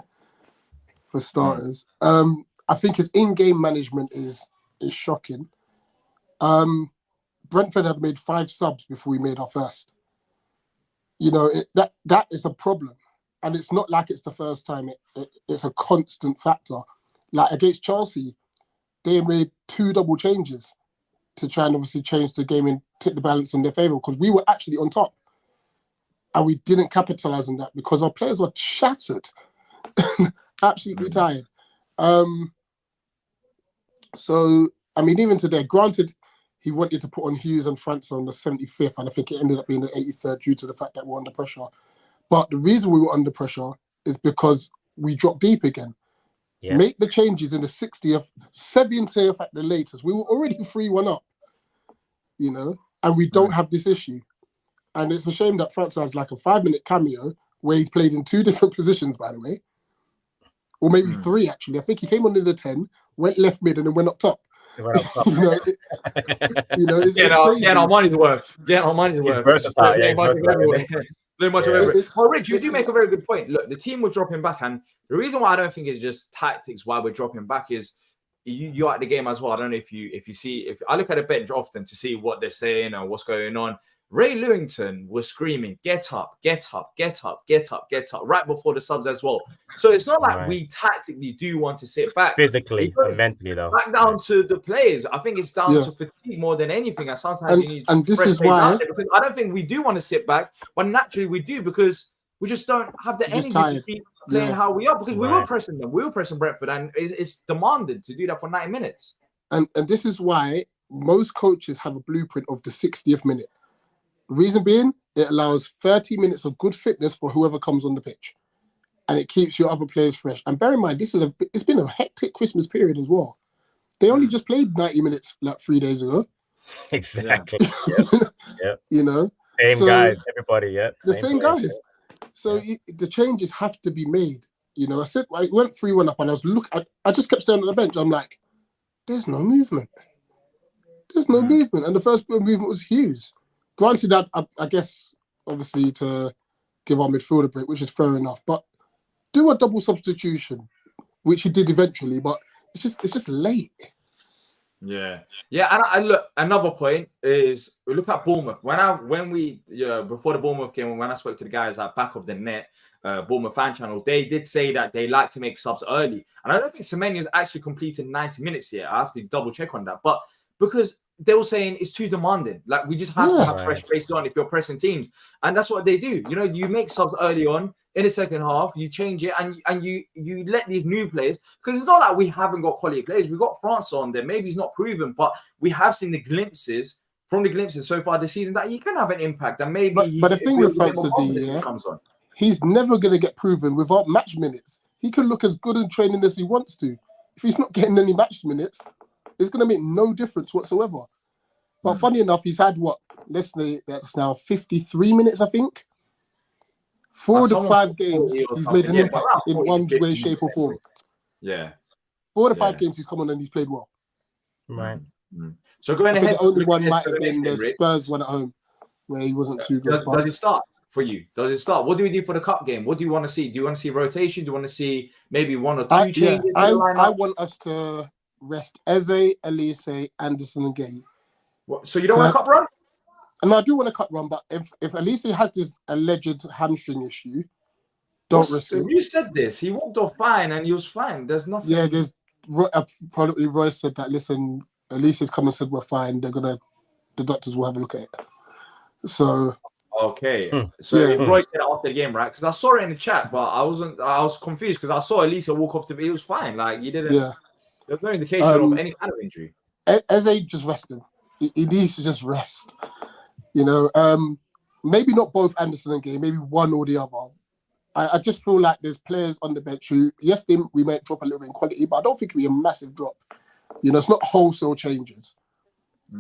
for starters. I think his in-game management is shocking. Brentford had made 5 subs before we made our first. You know, that is a problem. And it's not like it's the first time. It's a constant factor. Like against Chelsea, they made 2 double changes to try and obviously change the game and tip the balance in their favour because we were actually on top. And we didn't capitalise on that because our players were shattered, absolutely tired. So, I mean, even today, granted, he wanted to put on Hughes and France on the 75th, and I think it ended up being the 83rd due to the fact that we're under pressure. But the reason we were under pressure is because we dropped deep again. Yeah. Make the changes in the 60th, 70th at the latest. We were already 3-1 up, you know, and we don't have this issue. And it's a shame that France has like a 5-minute cameo where he played in 2 different positions, by the way. Or maybe 3, actually. I think he came on in the 10, went left mid, and then went up top. Getting our money's worth. Getting our money's worth. Versatile, Much of everything. Well, Rich, you do make a very good point. Look, the team was dropping back, and the reason why I don't think it's just tactics why we're dropping back is you're at the game as well. I don't know if you see, if I look at the bench often to see what they're saying or what's going on. Ray Lewington was screaming, get up, get up, get up, get up, get up, right before the subs as well. So it's not like we tactically do want to sit back. Physically and mentally, though. Back down to the players. I think it's down to fatigue more than anything. And sometimes you need to this is why because I don't think we do want to sit back, but naturally we do because we just don't have the energy to keep playing how we are because we were pressing them. We were pressing Brentford, and it's demanded to do that for 90 minutes. And this is why most coaches have a blueprint of the 60th minute. Reason being, it allows 30 minutes of good fitness for whoever comes on the pitch, and it keeps your other players fresh. And bear in mind, it's been a hectic Christmas period as well. They only just played 90 minutes like 3 days ago. Exactly. Yeah. You know, same guys, everybody. Yeah, the same guys. So the changes have to be made. You know, I went 3-1 up, and I just kept standing on the bench. I'm like, there's no movement. There's no movement, and the first bit of movement was Hughes. Granted that, I guess, obviously, to give our midfield a break, which is fair enough, but do a double substitution, which he did eventually, but it's just late. Yeah. And I look, another point is we look at Bournemouth. Before the Bournemouth game, when I spoke to the guys at Back of the Net, Bournemouth fan channel, they did say that they like to make subs early. And I don't think Semenyo's actually completed 90 minutes yet. I have to double check on that. But because they were saying it's too demanding. Like, we just have to have fresh faces on if you're pressing teams. And that's what they do. You know, you make subs early on in the second half, you change it, and you let these new players, because it's not like we haven't got quality players. We've got France on there. Maybe he's not proven, but we have seen the glimpses so far this season that he can have an impact. And maybe but the thing with France comes on. He's never going to get proven without match minutes. He can look as good in training as he wants to. If he's not getting any match minutes, it's going to make no difference whatsoever. But funny enough, he's had that's now 53 minutes, I think. 4 to 5 games, he's made an impact in one way, shape, or form. Yeah. 4 to 5 games he's come on and he's played well. Right. So going ahead, the only one might have been the Spurs one at home. where he wasn't too good. Does it start for you? Does it start? What do we do for the cup game? What do you want to see? Do you want to see rotation? Do you want to see maybe one or two changes? I want us to rest Eze, Elise, Anderson, and Gay. So you don't want a cup run? And I do want a cup run, but if Elise has this alleged hamstring issue, don't risk it. You said this. He walked off fine and he was fine. There's nothing. Yeah, there's probably Roy said that. Listen, Elise's come and said we're fine. The doctors will have a look at it. So okay, Roy said it after the game, right? Because I saw it in the chat, but I was confused because I saw Elise walk off he was fine. Like he didn't. Yeah. There's no indication of any kind of injury. Eze just resting. He needs to just rest. You know, maybe not both Anderson and Gay, maybe one or the other. I just feel like there's players on the bench who, yes, we might drop a little bit in quality, but I don't think it'll be a massive drop. You know, it's not wholesale changes.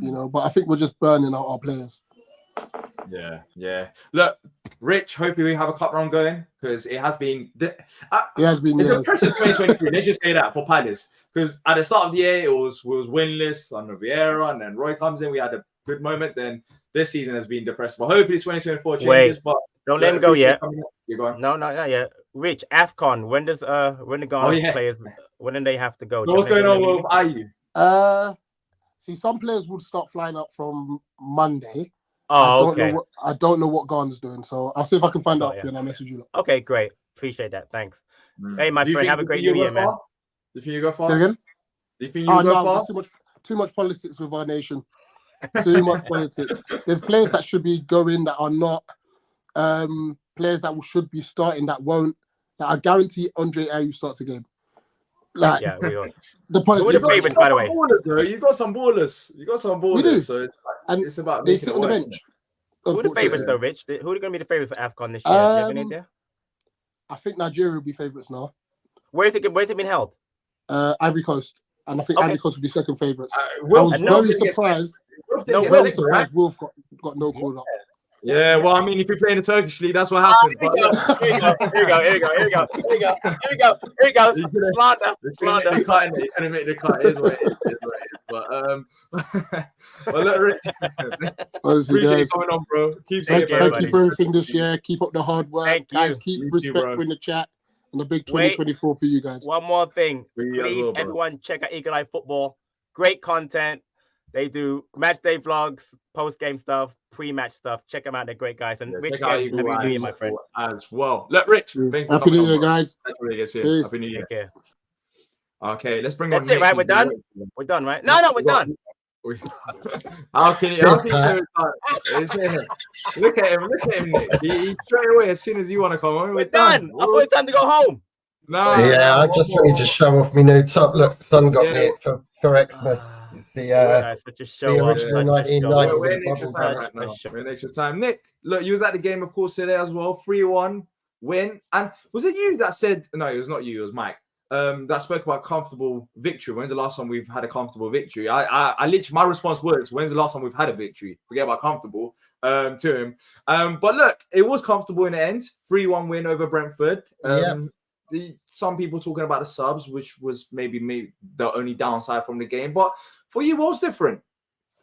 You know, but I think we're just burning out our players. Yeah. Look, Rich, hopefully we have a cup run going because it has been. It's impressive 2023. Let's just say that for Palace, because at the start of the year it was winless under Vieira, and then Roy comes in. We had a good moment. Then this season has been depressed. But hopefully 2024 changes. But don't let him go yet. You're going. No, not yet. Rich, AFCON. When does the Ghana players? When do they have to go? So what's going on with IU? See, some players would start flying up from Monday. Okay. I don't know what Ghana's doing, so I'll see if I can find out for you and I'll message you. Okay, great. Appreciate that. Thanks. Hey, my friend, have a great new year, man. Do you think you go far? Say again? Do you think you go far? Too much politics with our nation. Too much politics. There's players that should be going that are not. Players that should be starting that won't. Like, I guarantee Andre Ayew starts a game. Like, yeah, we are. The politics. Who are the favorites, by the way? You got some ballers. We do. So it's about they sit on the bench. Who are the favorites though, Rich? Who are going to be the favorites for AFCON this year? Do you have any idea? I think Nigeria will be favorites now. Where's it been held? Ivory Coast, and I think Ivory Coast will be second favorites. I was very surprised. Wolf got no call up. Yeah, well, I mean, if you play in the Turkish league, that's what happens. Here we go. Slander. You're going to make the cut. It is what it is. But, well, look, Rich, honestly, appreciate you coming on, bro. Thank you for everything this year. Keep up the hard work. Guys, keep respectful in the chat. And a big 2024 for you guys. One more thing. Please, everyone, check out Eagle Eye Football. Great content. They do match day vlogs, post-game stuff, pre-match stuff. Check them out. They're great guys. And Rich, happy New Year, my friend. As well. Look, Rich, happy New Year, guys. Happy New Year. Take care. Okay, let's bring That's it, right? We're done? We're done, right? No, we're done. How can you look at him, Nick. He straight away as soon as you want to come on. We're done. I thought it's time to go home. No. Yeah, I just wanted to show off my new top. Look, Son got me it for Xmas. The original 1990. We're in extra time. Nick, look, you was at the game, of course, today as well. 3-1 win. And was it you that said, no, it was not you, it was Mike, that spoke about comfortable victory? When's the last time we've had a comfortable victory? I literally, my response was, when's the last time we've had a victory? Forget about comfortable to him. But look, it was comfortable in the end. 3-1 win over Brentford. Some people talking about the subs, which was maybe the only downside from the game. But for you, what was different?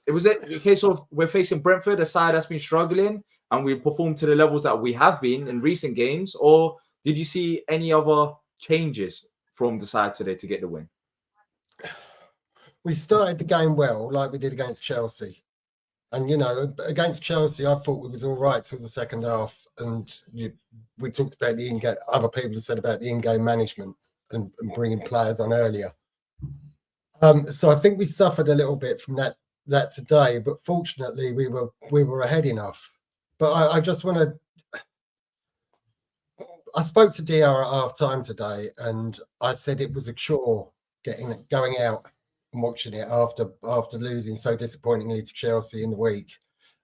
It was a case of we're facing Brentford, a side that's been struggling, and we performed to the levels that we have been in recent games? Or did you see any other changes from the side today to get the win? We started the game well, like we did against Chelsea. And, you know, against Chelsea, I thought it was all right till the second half. And we talked about the in-game, other people have said about the in-game management and bringing players on earlier. So I think we suffered a little bit from that today, but fortunately we were ahead enough. But I just want to. I spoke to DR at half time today, and I said it was a chore going out and watching it after losing so disappointingly to Chelsea in the week.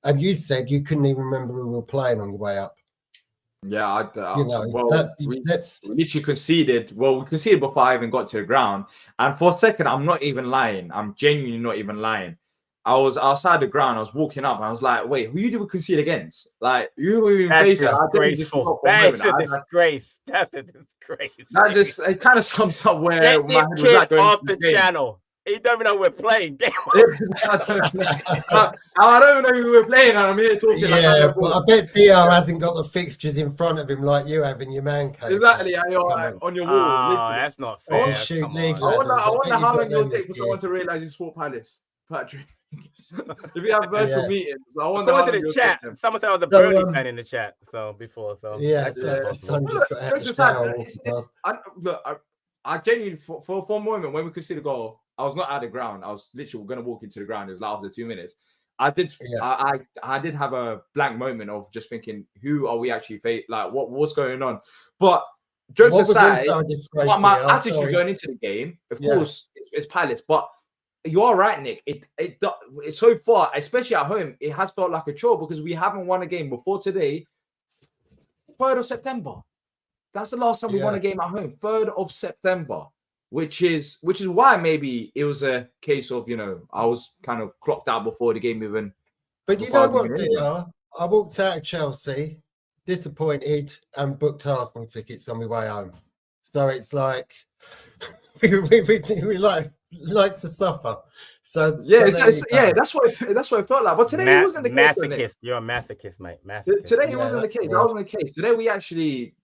And you said you couldn't even remember who we were playing on your way up. Yeah, we literally conceded. Well, we conceded before I even got to the ground. And for a second, I'm not even lying. I'm genuinely not even lying. I was outside the ground. I was walking up. And I was like, "Wait, who did we concede against? Like, who are we facing?" That's a disgrace. That's a disgrace. That just it kind of sums up where my head was at going off the channel. You don't even know we're playing. I don't know who we're playing, and I'm here talking. Yeah, but I bet DR hasn't got the fixtures in front of him like you have in your man cave. Exactly, and you're on your wall. Oh, that's not I fair. can shoot league I ladders. wonder bet how you've long got it will them take this for year. someone to realize he's Fort Palace, Patrick. If you have virtual meetings, I wonder how According long to the you'll chat, take them. someone said I was a So, Burnley fan in the chat. So before, so yeah, that's so just my possible. son just got out of Jokes the aside, shower. I genuinely, for a moment, when we could see the goal, I was not at the ground. I was literally going to walk into the ground. It was like after 2 minutes. I did have a blank moment of just thinking, who are we actually like what's going on? But jokes aside, my attitude going into the game, of course, it's Palace. But you're right, Nick. It's so far, especially at home, it has felt like a chore because we haven't won a game before today. 3rd of September. That's the last time we won a game at home. 3rd of September, which is why maybe it was a case of, I was kind of clocked out before the game even. But you know what they are? I walked out of Chelsea disappointed and booked Arsenal tickets on my way home. So it's like we like to suffer. So that's what it felt like. But today it wasn't the case. Masochist, you're a masochist, mate. Masochist. Today it wasn't the case. That wasn't the case. Today we actually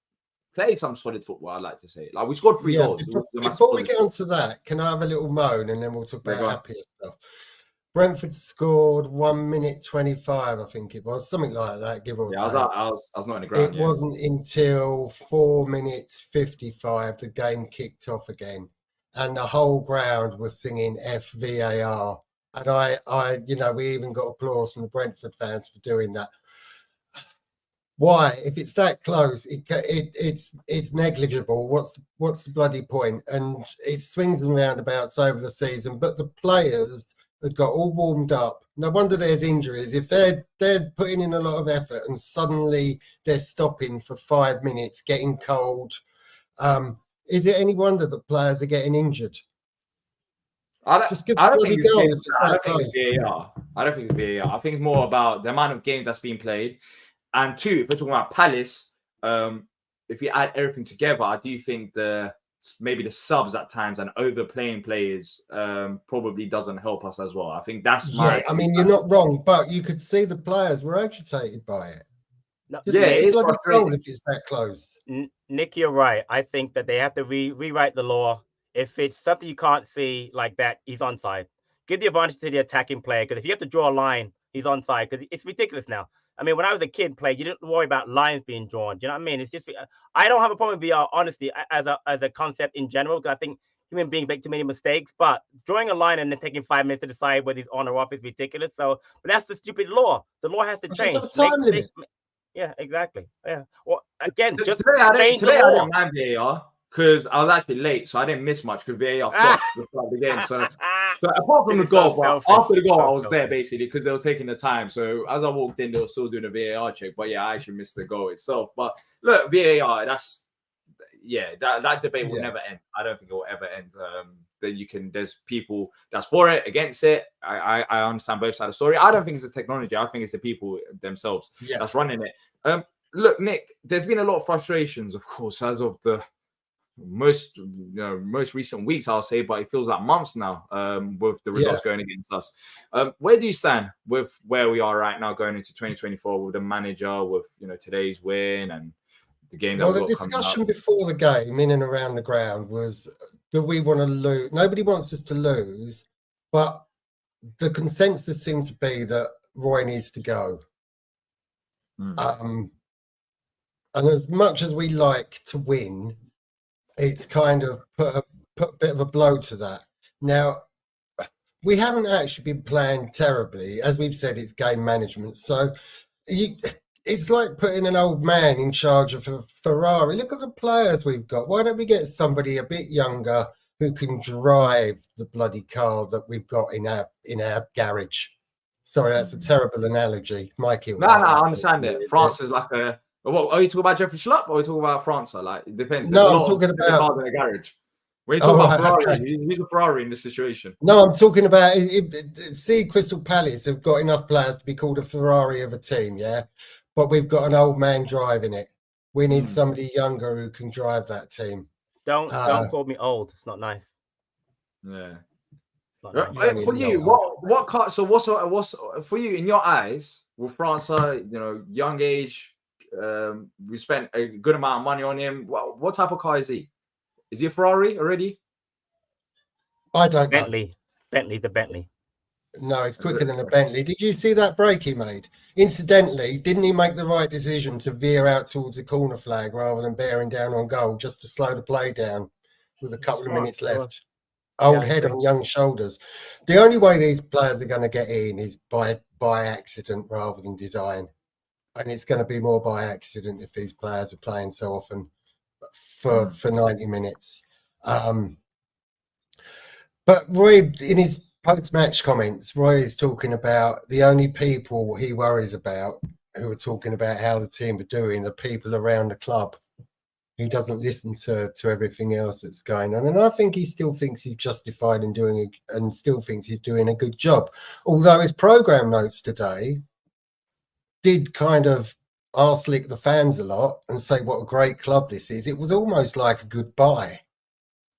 played some solid football, I'd like to say. Like we scored 3 goals. Before we get onto that, can I have a little moan and then we'll talk about happier stuff? Brentford scored 1 minute 25, I think it was, something like that, give or take. I was not in the ground. It wasn't until 4 minutes 55 the game kicked off again, and the whole ground was singing FVAR. And I we even got applause from the Brentford fans for doing that. Why? If it's that close, it's negligible. What's the bloody point? And it swings and roundabouts over the season, but the players had got all warmed up. No wonder there's injuries. If they're putting in a lot of effort and suddenly they're stopping for 5 minutes, getting cold, is it any wonder that players are getting injured? I don't think it's VAR. I don't think it's VAR. I think it's more about the amount of games that's being played. And 2, if we're talking about Palace, if you add everything together, I do think maybe the subs at times and overplaying players probably doesn't help us as well. I think that's I mean, you're not wrong, but you could see the players were agitated by it. No, it's frustrating if it's that close. Nick, you're right. I think that they have to rewrite the law. If it's something you can't see like that, he's onside. Give the advantage to the attacking player, because if you have to draw a line, he's onside, because it's ridiculous now. I mean, when I was a kid playing, you didn't worry about lines being drawn. Do you know what I mean? It's just, I don't have a problem with VR, honestly, as a concept in general, because I think human beings make too many mistakes. But drawing a line and then taking 5 minutes to decide whether he's on or off is ridiculous. So, but that's the stupid law. The law has to change. Time limit. Yeah, exactly. Yeah. Well, again, just change the law. I didn't mind VAR because I was actually late, so I didn't miss much because VAR stopped the game. So apart from the goal, after the goal, I was there basically because they were taking the time. So as I walked in, they were still doing a VAR check. But yeah, I actually missed the goal itself. But look, VAR, that debate will never end. I don't think it will ever end. There's people that's for it, against it. I understand both sides of the story. I don't think it's the technology. I think it's the people themselves that's running it. Look, Nick, there's been a lot of frustrations, of course, as of the most recent weeks, I'll say, but it feels like months now with the results going against us. Where do you stand with where we are right now going into 2024 with the manager, with today's win and the game? The discussion before the game, in and around the ground, was that we want to lose. Nobody wants us to lose, but the consensus seemed to be that Roy needs to go. And as much as we like to win, it's kind of put a bit of a blow to that. Now, we haven't actually been playing terribly. As we've said, it's game management. So it's like putting an old man in charge of a Ferrari. Look at the players we've got. Why don't we get somebody a bit younger who can drive the bloody car that we've got in our garage? Sorry, that's a terrible analogy, Mikey. No, I understand it. France is like a... What, are you talking about Jeffrey Schlupp or are you talking about France? Like, it depends. No, I'm talking about in the garage. When you talk about Ferrari, who's a Ferrari in this situation? No, I'm talking about see, Crystal Palace have got enough players to be called a Ferrari of a team, but we've got an old man driving it. We need somebody younger who can drive that team. Don't call me old. It's not nice. Yeah. For you, what car? So what's for you in your eyes with Franca? Young age. We spent a good amount of money on him. What type of car is he? Is he a Ferrari already? I don't know. The Bentley. No, it's quicker than a Bentley. Did you see that break he made? Incidentally, didn't he make the right decision to veer out towards the corner flag rather than bearing down on goal just to slow the play down with a couple of minutes left? Old head on young shoulders. The only way these players are going to get in is by accident rather than design. And it's going to be more by accident if these players are playing so often for 90 minutes. But Roy, in his post-match comments, Roy is talking about the only people he worries about who are talking about how the team are doing, the people around the club. He doesn't listen to everything else that's going on. And I think he still thinks he's justified in still thinks he's doing a good job. Although his programme notes today did kind of arse-lick the fans a lot and say what a great club this is. It was almost like a goodbye.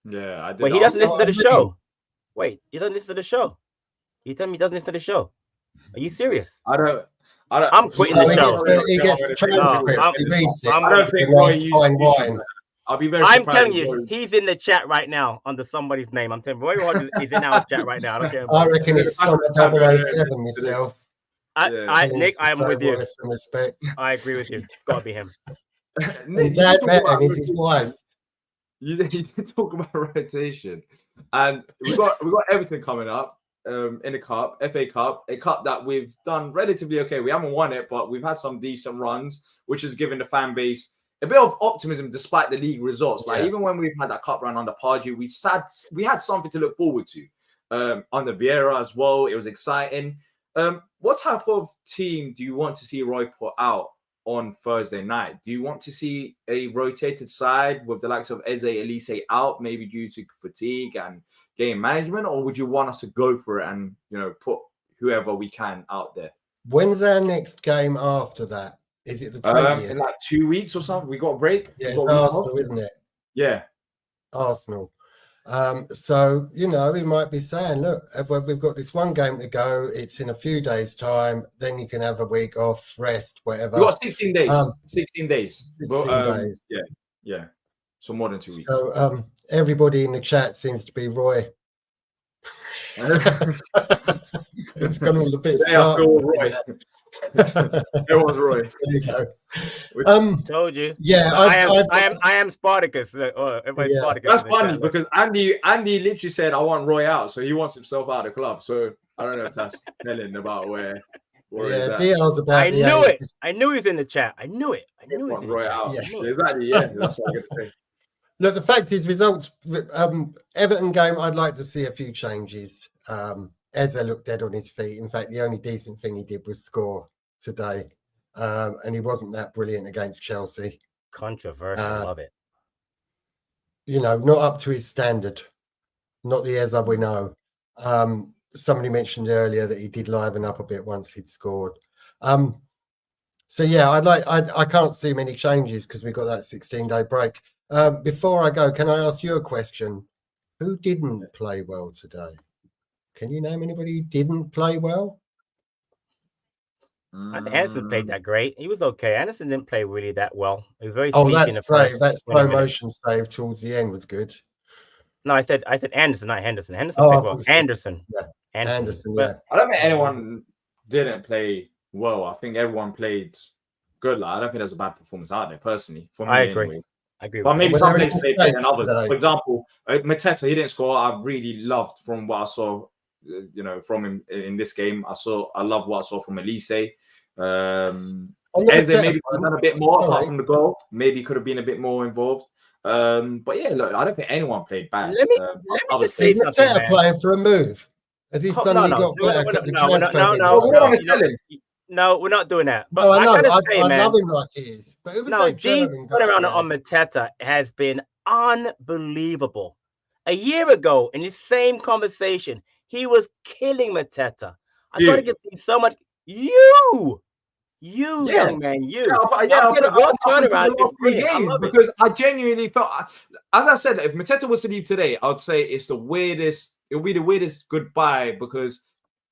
Yeah, I did. Wait, he doesn't listen to the show. Wait, he doesn't listen to the show. You tell me he doesn't listen to the show. Are you serious? I don't. I'm quitting the show. He gets the transcript. He reads it. I don't think Roy I'll be very I'm telling you, he's in the chat right now under somebody's name. I'm telling you, Roy Hodges is in our chat right now. I don't care. I reckon it's Summer 007 myself. Nick, I'm with you. Some respect. I agree with you. Gotta be him. And Dad Metten is his wife. You did talk about rotation, and we got Everton coming up in the cup, FA Cup, a cup that we've done relatively okay. We haven't won it, but we've had some decent runs, which has given the fan base a bit of optimism despite the league results. Like even when we've had that cup run under Pardew, we had something to look forward to. Under Vieira as well, it was exciting. What type of team do you want to see Roy put out on Thursday night? Do you want to see a rotated side with the likes of Eze Elise out, maybe due to fatigue and game management, or would you want us to go for it and put whoever we can out there? When's our next game after that? Is it the 20th? In like 2 weeks or something. We got a break. Yeah, it's Arsenal, isn't it? Yeah, Arsenal. So we might be saying, look, we've got this one game to go. It's in a few days' time. Then you can have a week off, rest, whatever. We got 16 days. 16 days. 16 days. Yeah. So more than 2 weeks. So everybody in the chat seems to be Roy. It's gone all a bit smart. Roy. Everyone's Roy. There you go. Told you. Yeah, I am Spartacus. Spartacus. That's funny because Andy literally said, "I want Roy out," so he wants himself out of the club. So I don't know if that's telling about where. Yeah, Dial's about. I knew it. I knew he was in the chat. I knew it. I knew he was in Roy the chat. out. Yeah. Exactly. Yeah, that's what I'm going to say. Look, the fact is, results. Everton game. I'd like to see a few changes. Eze looked dead on his feet. In fact, the only decent thing he did was score today. And he wasn't that brilliant against Chelsea. Controversial, love it. Not up to his standard. Not the Eze we know. Somebody mentioned earlier that he did liven up a bit once he'd scored. So yeah, I can't see many changes because we got that 16-day break. Before I go, can I ask you a question? Who didn't play well today? Can you name anybody who didn't play well? I think Anderson played that great. He was okay. Anderson didn't play really that well. He was very sleepy in the first. That slow motion save towards the end was good. No, I said Anderson, not Henderson. Henderson played well. Anderson. Yeah. Anderson. Yeah. I don't think anyone didn't play well. I think everyone played good. Like, I don't think there's a bad performance out there, personally. For me, I agree. Anyway. I agree. But maybe some players played better than others. Today. For example, Mateta, he didn't score. I really loved from what I saw, from him in this game. I love what I saw from Elise. Eze maybe could have done a bit more apart from the goal. Maybe could have been a bit more involved. But yeah, look, I don't think anyone played bad. Let me just say something, Mateta playing for a move? Has he suddenly got better because the transfer? No, we're not doing that. But No, I know. I love him like he is. But it was like G's turnaround on Mateta has been unbelievable. A year ago, in the same conversation, he was killing Mateta. I got to give you so much. Young man, because I genuinely felt, as I said, if Mateta was to leave today, I would say it's the weirdest it'll be the weirdest goodbye because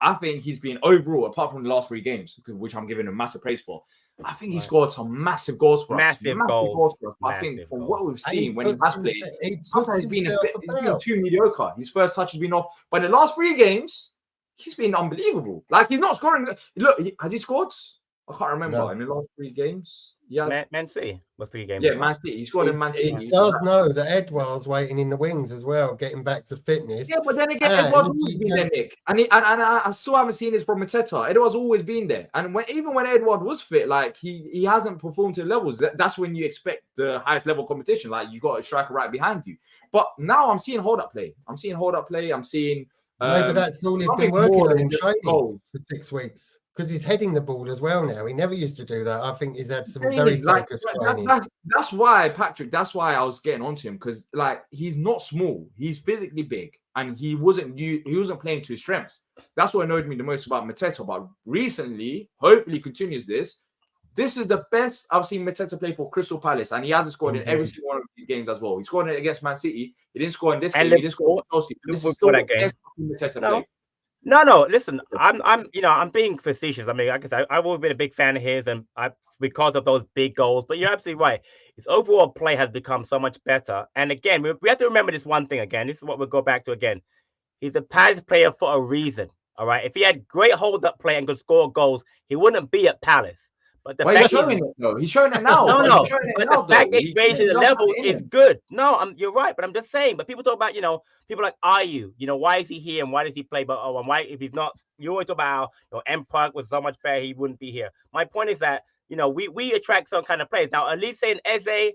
I think he's been overall, apart from the last 3 games, which I'm giving him massive praise for. I think he scored some massive goals for us. Massive goals for us. But I think from goals. what we've And he seen when he puts has played, sometimes he's been himself too mediocre. His first touch has been off. But in the last 3 games, he's been unbelievable. Like he's not scoring. Look, has he scored? I can't remember. No. In the last 3 games, yeah, Man City was 3 games. yeah, Man City. He scored in Man City. It does know that Edouard's waiting in the wings as well, getting back to fitness. Yeah, but then again, And Edouard's always you been don't- there, Nick. And I still haven't seen this from Mateta. Edouard's always been there. And even when Edouard was fit, like he hasn't performed to levels. That's when you expect the highest level competition. Like you got a striker right behind you. But now I'm seeing hold up play. I'm seeing Maybe that's all he's been something working more on than in just training goals. for 6 weeks. Because he's heading the ball as well now. He never used to do that. I think he's had some Training, very like, focused that- training. that's why, Patrick, that's why I was getting onto him, because like he's not small, he's physically big, and he wasn't playing to his strengths. That's what annoyed me the most about Mateta. But recently, hopefully he continues this. This is the best I've seen Mateta play for Crystal Palace, and he hasn't scored in every single one of these games as well. He scored it against Man City. He didn't score in this game. He didn't score in Chelsea. This is still the best I've seen Mateta play. No. Listen, I'm being facetious. I mean, like I said, I've always been a big fan of his, and because of those big goals. But you're absolutely right. His overall play has become so much better. And again, we have to remember this one thing. Again, this is what we'll go back to again. He's a Palace player for a reason. All right. If he had great hold-up play and could score goals, he wouldn't be at Palace. But the fact he's showing it though. He's showing it now. No. He's showing it But now, the fact though. that he's raising the level is good. No, you're right. But I'm just saying. But people talk about, people like, are you? Why is he here and why does he play? But and why if he's not? You always talk about how Empire was so much better, he wouldn't be here. My point is that we attract some kind of players. Now, Elise and Eze,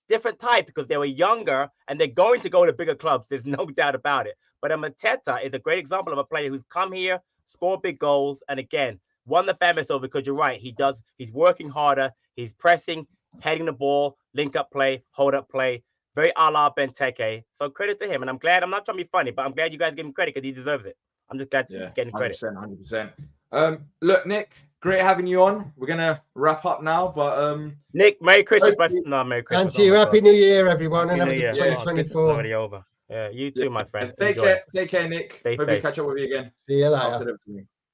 different type because they were younger and they're going to go to bigger clubs. There's no doubt about it. But a Mateta is a great example of a player who's come here, scored big goals, and again, won the fan base over because you're right. He's working harder. He's pressing, heading the ball, link up play, hold up play. Very a la Benteke. So credit to him. And I'm glad, I'm not trying to be funny, but I'm glad you guys give him credit because he deserves it. I'm just glad to getting credit. 100%. Look, Nick, great having you on. We're going to wrap up now. But Nick, Merry Christmas. No, Merry Christmas. And to you, Happy New Year, everyone. And have a good Year. 2024. Already over. Yeah, you too, my friend. Take care, Nick. Stay Hope safe. we catch up with you again. See you later.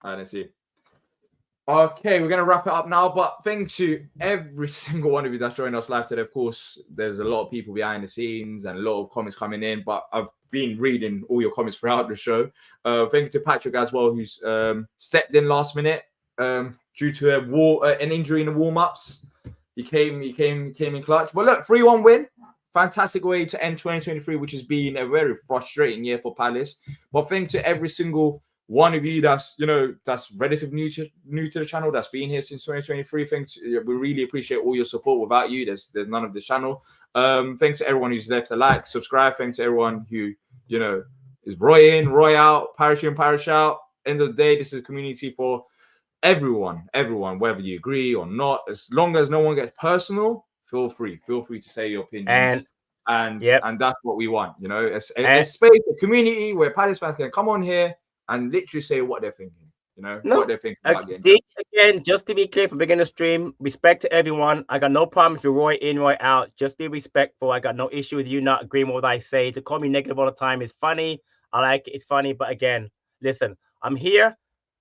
I didn't see you. Okay, we're going to wrap it up now, but thanks to every single one of you that's joined us live today. Of course, there's a lot of people behind the scenes and a lot of comments coming in, but I've been reading all your comments throughout the show. Thank you to Patrick as well, who's stepped in last minute due to an injury in the warm-ups. He came in clutch. But look, 3-1 win. Fantastic way to end 2023, which has been a very frustrating year for Palace. But thanks to every single one of you that's relatively new to the channel, that's been here since 2023. We really appreciate all your support. Without you, there's none of the channel. Thanks to everyone who's left a like, subscribe. Thanks to everyone who is Roy in, Roy out, parish in, parish out. End of the day, this is a community for everyone, whether you agree or not. As long as no one gets personal, feel free to say your opinions. And that's what we want. A space, a community where Palace fans can come on here and literally say what they're thinking, what they're thinking about getting. Again, just to be clear from beginning of stream, respect to everyone. I got no problem if you're Roy in, Roy out. Just be respectful. I got no issue with you not agreeing with what I say. To call me negative all the time is funny. I like it. It's funny. But again, listen, I'm here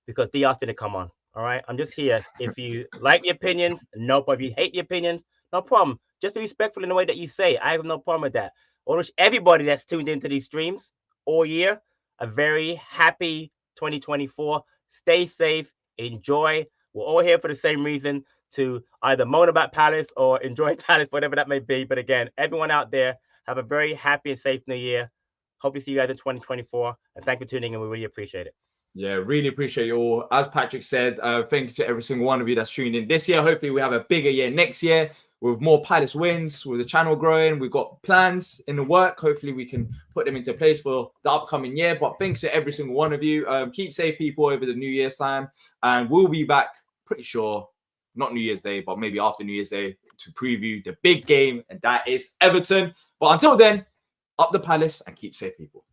because they asked me to come on. All right? I'm just here. If you like the opinions, no problem. If you hate the opinions, no problem. Just be respectful in the way that you say. I have no problem with that. I wish everybody that's tuned into these streams all year a very happy 2024. Stay safe. Enjoy. We're all here for the same reason, to either moan about Palace or enjoy Palace, whatever that may be. But again, everyone out there, have a very happy and safe new year. Hope to see you guys in 2024. And thank you for tuning in. We really appreciate it. Yeah, really appreciate you all. As Patrick said, thank you to every single one of you that's tuned in this year. Hopefully we have a bigger year next year with more Palace wins, with the channel growing. We've got plans in the work. Hopefully we can put them into place for the upcoming year. But thanks to every single one of you. Keep safe, people, over the New Year's time. And we'll be back, pretty sure, not New Year's Day, but maybe after New Year's Day, to preview the big game, and that is Everton. But until then, up the Palace and keep safe, people.